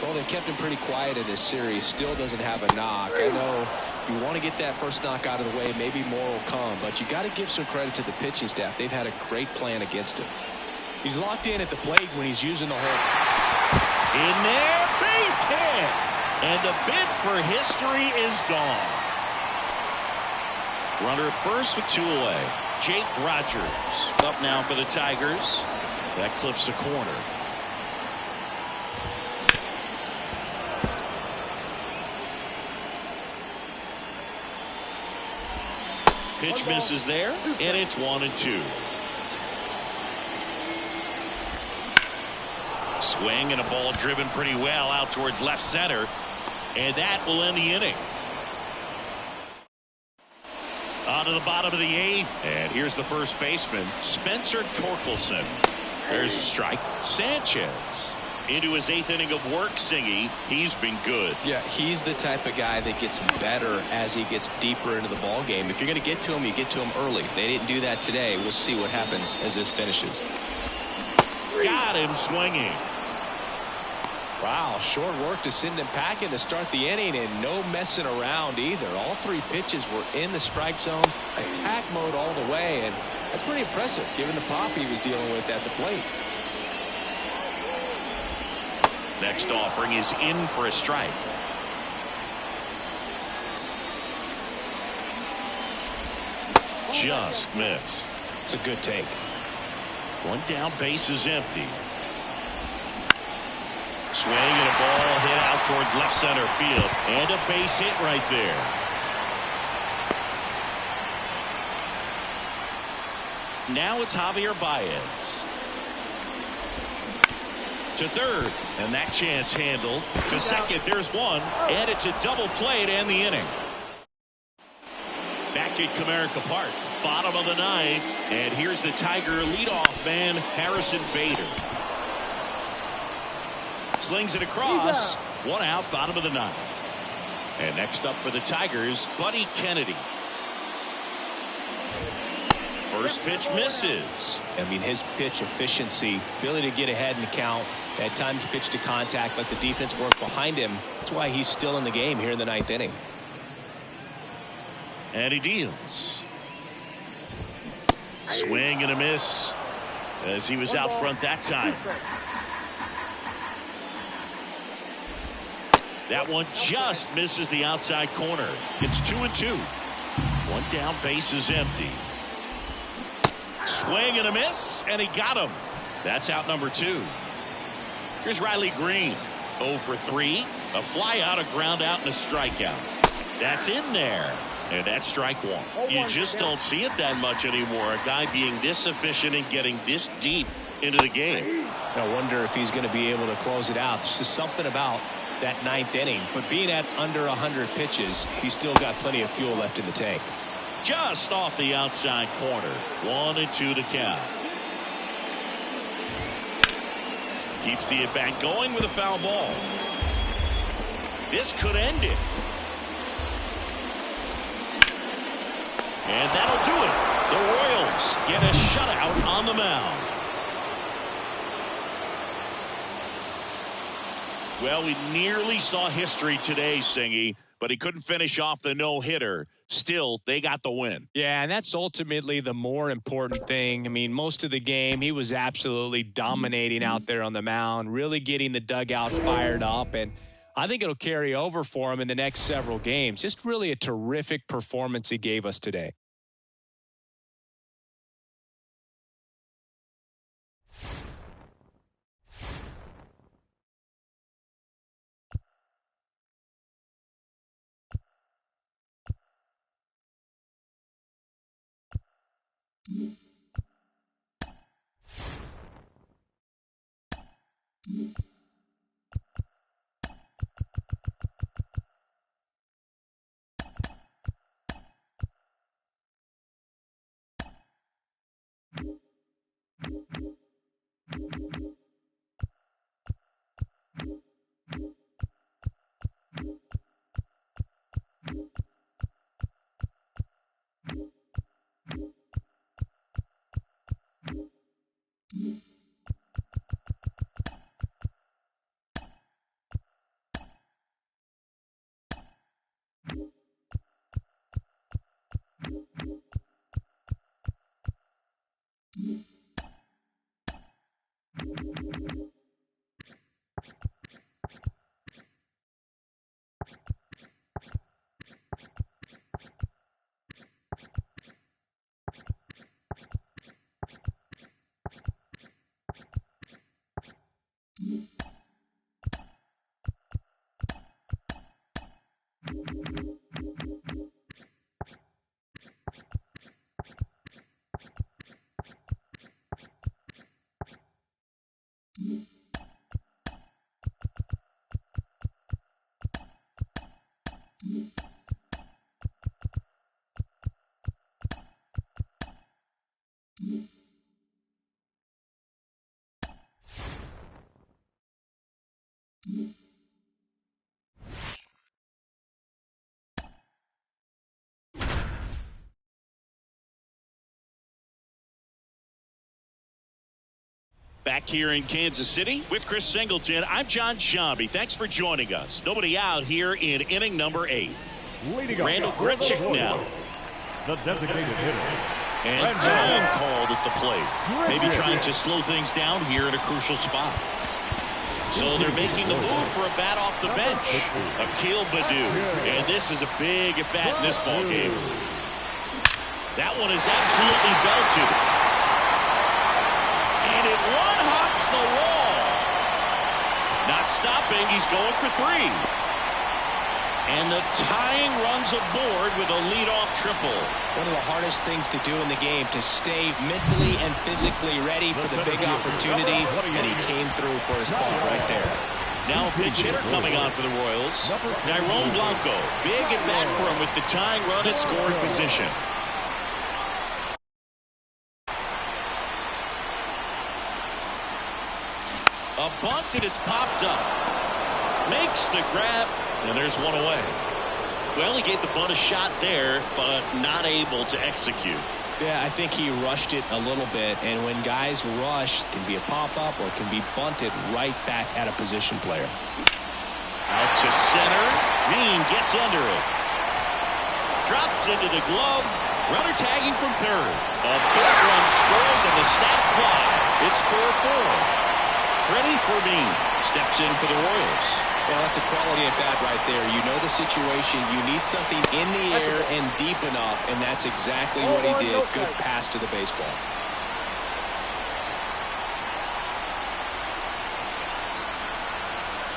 Well, they kept him pretty quiet in this series. Still doesn't have a knock. I know you want to get that first knock out of the way. Maybe more will come, but you got to give some credit to the pitching staff. They've had a great plan against him. He's locked in at the plate when he's using the whole. In there, base hit, and the bid for history is gone. Runner at first with 2 away. Jake Rogers up now for the Tigers. That clips the corner. Pitch misses there, and it's 1-2. Swing and a ball driven pretty well out towards left center, and that will end the inning. On to the bottom of the 8th, and here's the first baseman, Spencer Torkelson. There's a strike. Sanchez into his 8th inning of work, Singy. He's been good. Yeah, he's the type of guy that gets better as he gets deeper into the ball game. If you're going to get to him, you get to him early. They didn't do that today. We'll see what happens as this finishes. Got him swinging. Wow, short work to send him packing to start the inning, and no messing around either. All 3 pitches were in the strike zone, attack mode all the way, and that's pretty impressive given the pop he was dealing with at the plate. Next offering is in for a strike. Just missed. It's a good take. 1 down, base is empty. Swing and a ball hit out towards left center field, and a base hit right there. Now it's Javier Baez to third, and that chance handled. To second, there's one, and it's a double play to end the inning. Back at Comerica Park, bottom of the 9th, and here's the Tiger leadoff man, Harrison Bader. Slings it across. 1 out, bottom of the 9th. And next up for the Tigers, Buddy Kennedy. First pitch misses. I mean, his pitch efficiency, ability to get ahead in the count, at times pitch to contact, let the defense work behind him. That's why he's still in the game here in the 9th inning. And he deals. Swing and a miss as he was out front that time. That one just misses the outside corner. It's 2-2. 1 down, base is empty. Swing and a miss, and he got him. That's out number 2. Here's Riley Green. 0 for 3. A fly out, a ground out, and a strikeout. That's in there. And that's strike 1. You just don't see it that much anymore. A guy being this efficient and getting this deep into the game. I wonder if he's going to be able to close it out. There's just something about that 9th inning. But being at under 100 pitches, he's still got plenty of fuel left in the tank. Just off the outside corner. 1-2 to count. Keeps the at-bat going with a foul ball. This could end it. And that'll do it. The Royals get a shutout on the mound. Well, we nearly saw history today, Singy, but he couldn't finish off the no-hitter. Still, they got the win. Yeah, and that's ultimately the more important thing. I mean, most of the game, he was absolutely dominating out there on the mound, really getting the dugout fired up, and I think it'll carry over for him in the next several games. Just really a terrific performance he gave us today. Back here in Kansas City with Chris Singleton, I'm John Shambi. Thanks for joining us. Nobody out here in inning number 8. Randall Grichuk now. The designated hitter. And time called at the plate. Maybe trying to slow things down here in a crucial spot. So they're making the move for a bat off the bench. Akil Baddoo. And this is a big at-bat in this ball game. That one is absolutely belted. And it one-hops the wall. Not stopping. He's going for 3. And the tying runs aboard with a leadoff triple. One of the hardest things to do in the game, to stay mentally and physically ready for the big opportunity, and he came through for his club right there. Now a pinch hitter coming on for the Royals. Tyrone Blanco. Big at bat for him with the tying run at scoring position. A bunt and it's popped up. Makes the grab. And there's one away. Well, he gave the bunt a shot there, but not able to execute. Yeah, I think he rushed it a little bit, and when guys rush, it can be a pop-up or it can be bunted right back at a position player. Out to center. Green gets under it. Drops into the glove. Runner tagging from third. A big run scores on the sac fly. It's 4-4. Freddie Fermin steps in for the Royals. Well, that's a quality at bat right there. You know the situation. You need something in the air and deep enough, and that's exactly what he did. Good pass to the baseball.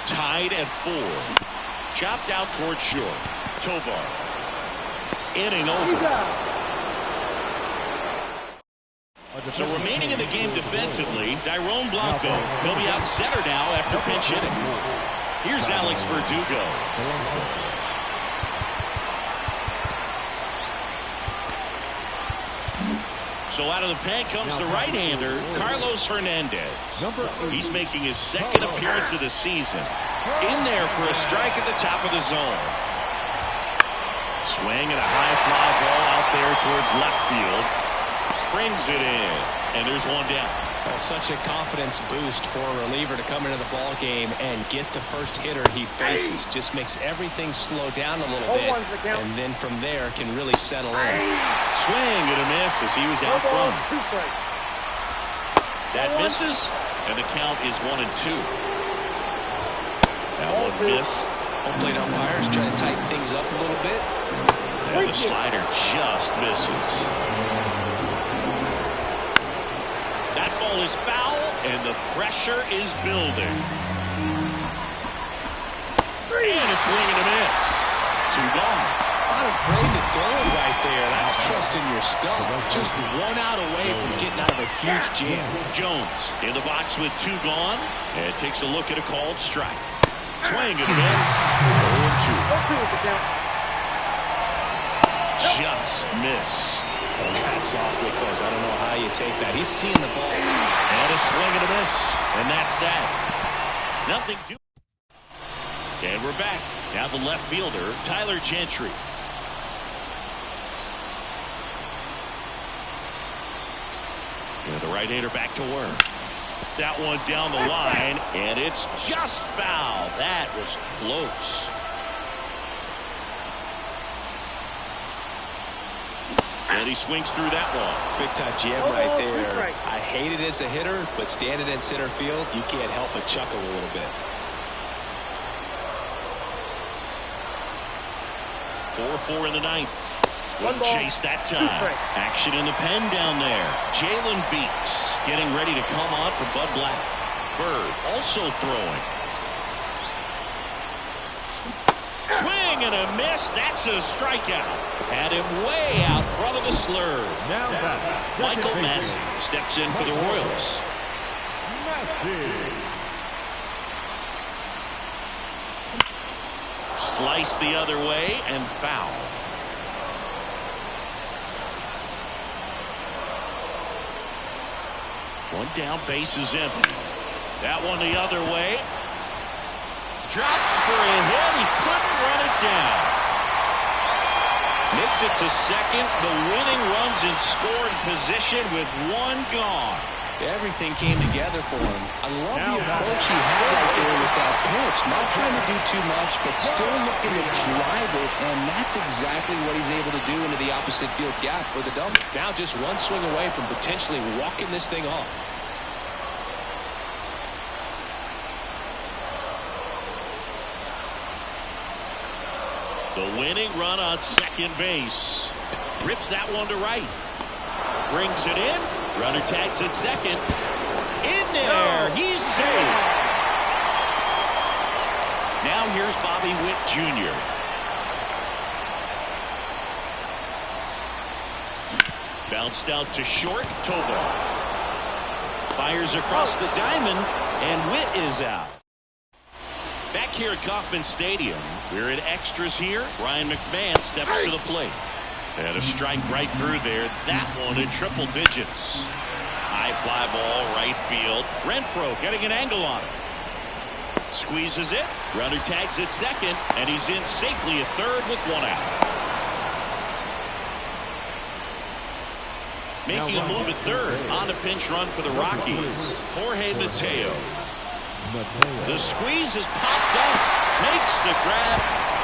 Tied at 4. Chopped out towards short. Tovar. Inning over. So remaining in the game defensively, Tyrone Blanco. He'll be out center now after pinch hitting. Here's Alex Verdugo. So out of the pen comes the right-hander, Carlos Hernandez. He's making his second appearance of the season. In there for a strike at the top of the zone. Swing and a high fly ball out there towards left field. Brings it in, and there's one down. Well, such a confidence boost for a reliever to come into the ball game and get the first hitter he faces. Just makes everything slow down a little bit, and then from there can really settle in. Swing and a miss as he was out front. That misses, and the count is 1-2. That one missed. Home plate umpires trying to tighten things up a little bit. And the slider just misses. That ball is foul, and the pressure is building. And a swing and a miss. 2 gone. Not afraid to throw it right there. That's trusting your stuff. Just 1 out away from getting out of a huge jam. Jones in the box with 2 gone, and takes a look at a called strike. Swing and a miss. 0-2. Just missed. That's awfully close. I don't know how you take that. He's seeing the ball. And a swing and a miss. And that's that. Nothing to. And we're back. Now the left fielder, Tyler Gentry. And the right-hander back to work. That one down the line, and it's just foul. That was close. And he swings through that one. Big time jam right there. I hate it as a hitter, but standing in center field, you can't help but chuckle a little bit. 4-4 in the ninth. One chase that time. Action in the pen down there. Jalen Beeks getting ready to come on for Bud Black. Bird also throwing. Swing and a miss. That's a strikeout. Had him way out front of the slurve. Now Michael Massey steps in for the Royals. Slice the other way and foul. One down, base is empty. That one the other way. Drops for a hit. He couldn't run it down. Makes it to second. The winning runs in scoring position with 1 gone. Everything came together for him. I love the approach he had right there with that pitch. Not trying to do too much, but still looking to drive it, and that's exactly what he's able to do into the opposite field gap for the double. Now just one swing away from potentially walking this thing off. The winning run on second base. Rips that one to right. Brings it in. Runner tags at second. In there. He's safe. Now here's Bobby Witt Jr. Bounced out to short. Tovar fires across the diamond, and Witt is out. Back here at Kauffman Stadium, we're in extras here. Ryan McMahon steps to the plate. And a strike right through there. That one in triple digits. High fly ball, right field. Renfroe getting an angle on it. Squeezes it. Runner tags at second, and he's in safely at third with one out. Making a move at third on a pinch run for the Rockies. Jorge Mateo. The squeeze is popped up. Makes the grab.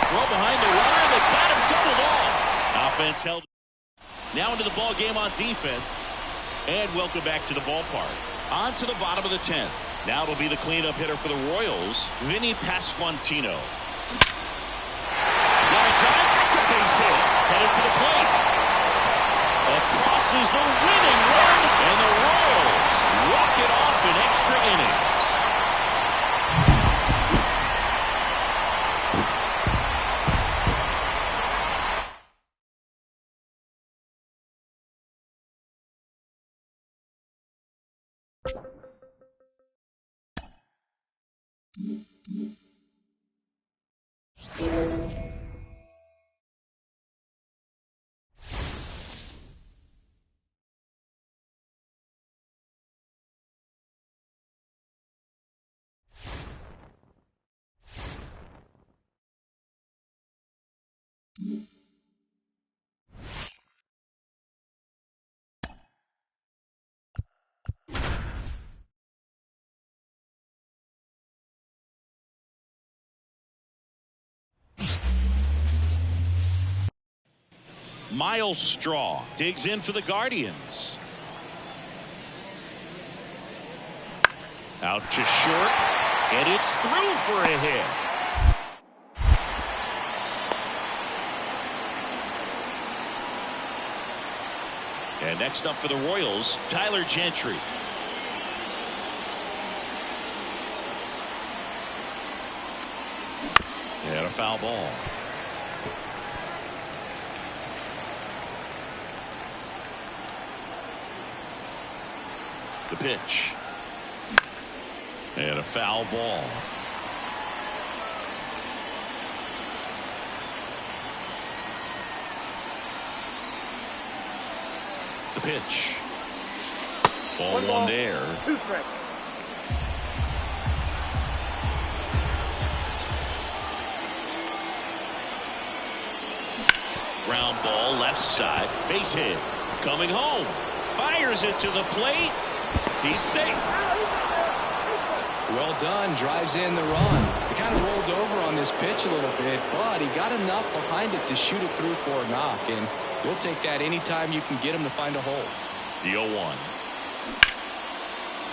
Throw behind the runner. They got him doubled off. Offense held. Now into the ball game on defense. And welcome back to the ballpark. On to the bottom of the 10th. Now it'll be the cleanup hitter for the Royals, Vinny Pasquantino. Line drive. That's a base hit. Headed for the plate. Across is the winning run. And the Royals walk it off in extra innings. Miles Straw digs in for the Guardians. Out to short, and it's through for a hit. And next up for the Royals, Tyler Gentry. And a foul ball. The pitch. And a foul ball. The pitch. Ball one there. 2 strikes. Ground ball left side. Base hit. Coming home. Fires it to the plate. He's safe. Well done. Drives in the run. He kind of rolled over on this pitch a little bit, but he got enough behind it to shoot it through for a knock. And we'll take that anytime you can get him to find a hole. The 0-1.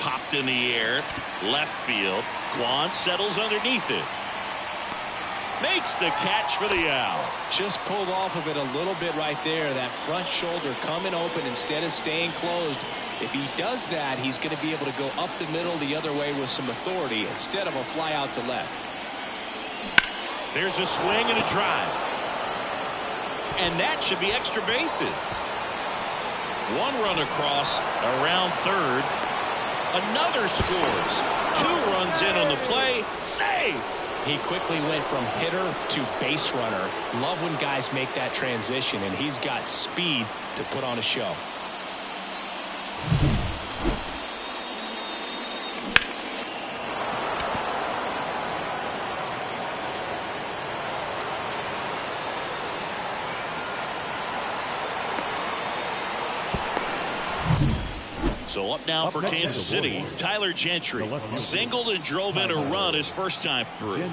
Popped in the air. Left field. Kwan settles underneath it. Makes the catch for the out. Just pulled off of it a little bit right there. That front shoulder coming open instead of staying closed. If he does that, he's going to be able to go up the middle the other way with some authority instead of a fly out to left. There's a swing and a drive. And that should be extra bases. One run across around third. Another scores. 2 runs in on the play. Save! He quickly went from hitter to base runner. Love when guys make that transition, and he's got speed to put on a show. So up now for Kansas City, Tyler Gentry. Singled and drove in a run his first time through.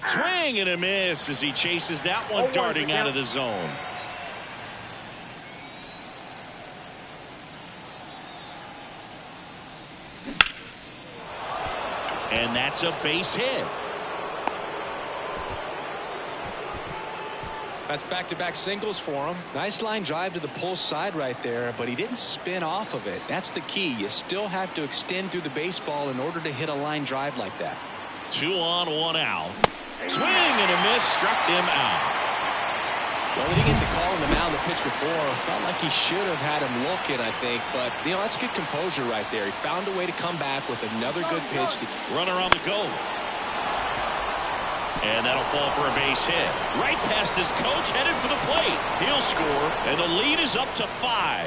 Swing and a miss as he chases that one darting out of the zone. And that's a base hit. That's back-to-back singles for him. Nice line drive to the pull side right there, but he didn't spin off of it. That's the key. You still have to extend through the baseball in order to hit a line drive like that. 2 on, 1 out. Swing and a miss, struck him out. Well, he didn't get the call on the mound the pitch before. Felt like he should have had him looking, I think. But, you know, that's good composure right there. He found a way to come back with another good pitch. Runner on the go. And that'll fall for a base hit. Right past his coach, headed for the plate. He'll score, and the lead is up to 5.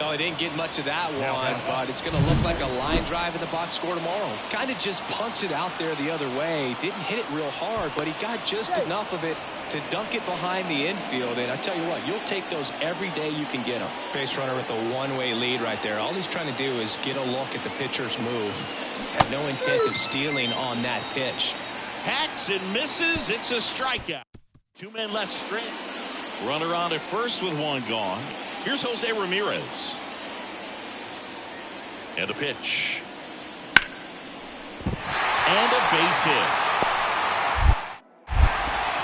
No, he didn't get much of that one, but it's going to look like a line drive in the box score tomorrow. Kind of just punts it out there the other way. Didn't hit it real hard, but he got just enough of it to dunk it behind the infield. And I tell you what, you'll take those every day you can get them. Base runner with a one-way lead right there. All he's trying to do is get a look at the pitcher's move. Had no intent of stealing on that pitch. Hacks and misses. It's a strikeout. 2 men left straight. Runner on at first with 1 gone. Here's Jose Ramirez. And a pitch. And a base hit.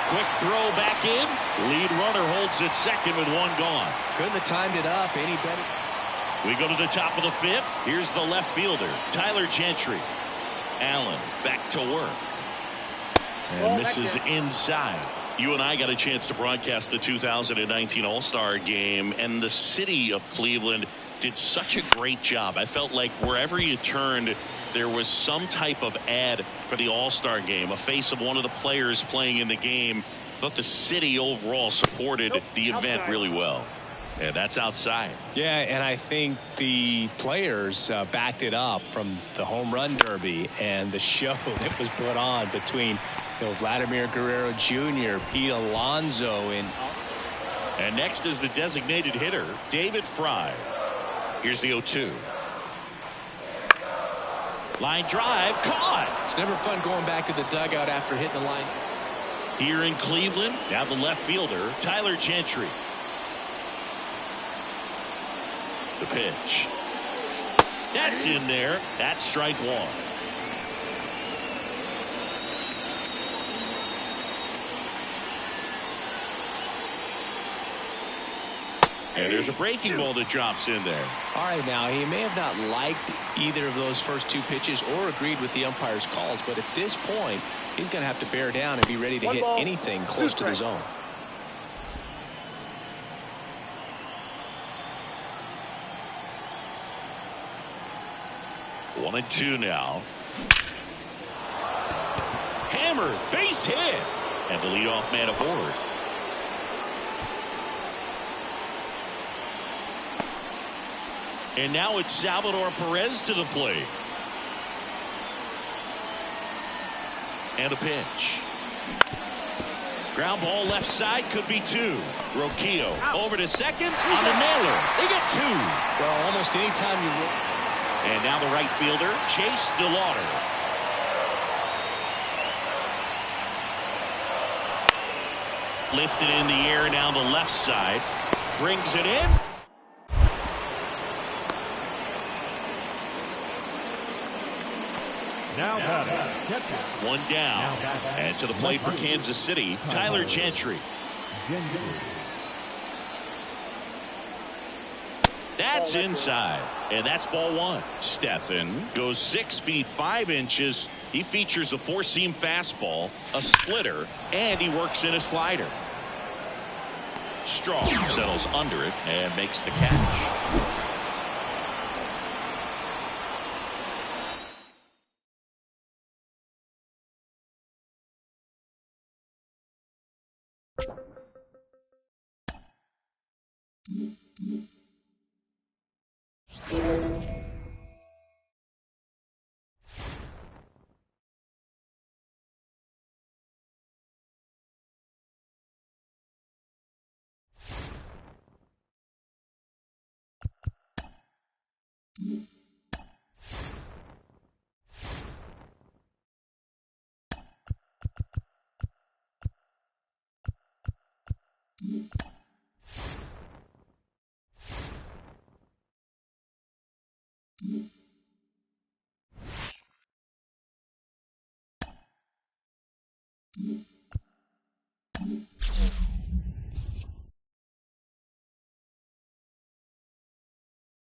Quick throw back in. Lead runner holds at second with 1 gone. Couldn't have timed it up any better. We go to the top of the 5th. Here's the left fielder, Tyler Gentry. Allen back to work. And misses inside. You and I got a chance to broadcast the 2019 All-Star game, and the city of Cleveland did such a great job. I felt like wherever you turned, there was some type of ad for the All-Star game, a face of one of the players playing in the game. I thought the city overall supported the event really well. And that's outside. Yeah, and I think the players backed it up from the home run derby and the show that was put on between Vladimir Guerrero Jr., Pete Alonso, and next is the designated hitter, David Fry. Here's the 0-2. Line drive, caught. It's never fun going back to the dugout after hitting the line. Here in Cleveland, now the left fielder, Tyler Gentry. The pitch. That's in there. That's strike 1. And there's a breaking ball that drops in there. All right, now, he may have not liked either of those first 2 pitches or agreed with the umpire's calls, but at this point, he's going to have to bear down and be ready to hit anything close to the zone. One and 2 now. Hammered, base hit. And the leadoff man aboard. And now it's Salvador Perez to the plate. And a pitch. Ground ball left side, could be 2. Roquillo over to second on the nailer. They get 2. Well, almost any time you look. And now the right fielder, Chase DeLauder. Lifted in the air down the left side. Brings it in. Now batting, 1 down. And to the plate for Kansas City, Tyler Gentry. That's inside. And that's ball 1. Stephan goes 6 feet 5 inches. He features a 4-seam fastball, a splitter, and he works in a slider. Strong settles under it and makes the catch. Mm-hmm.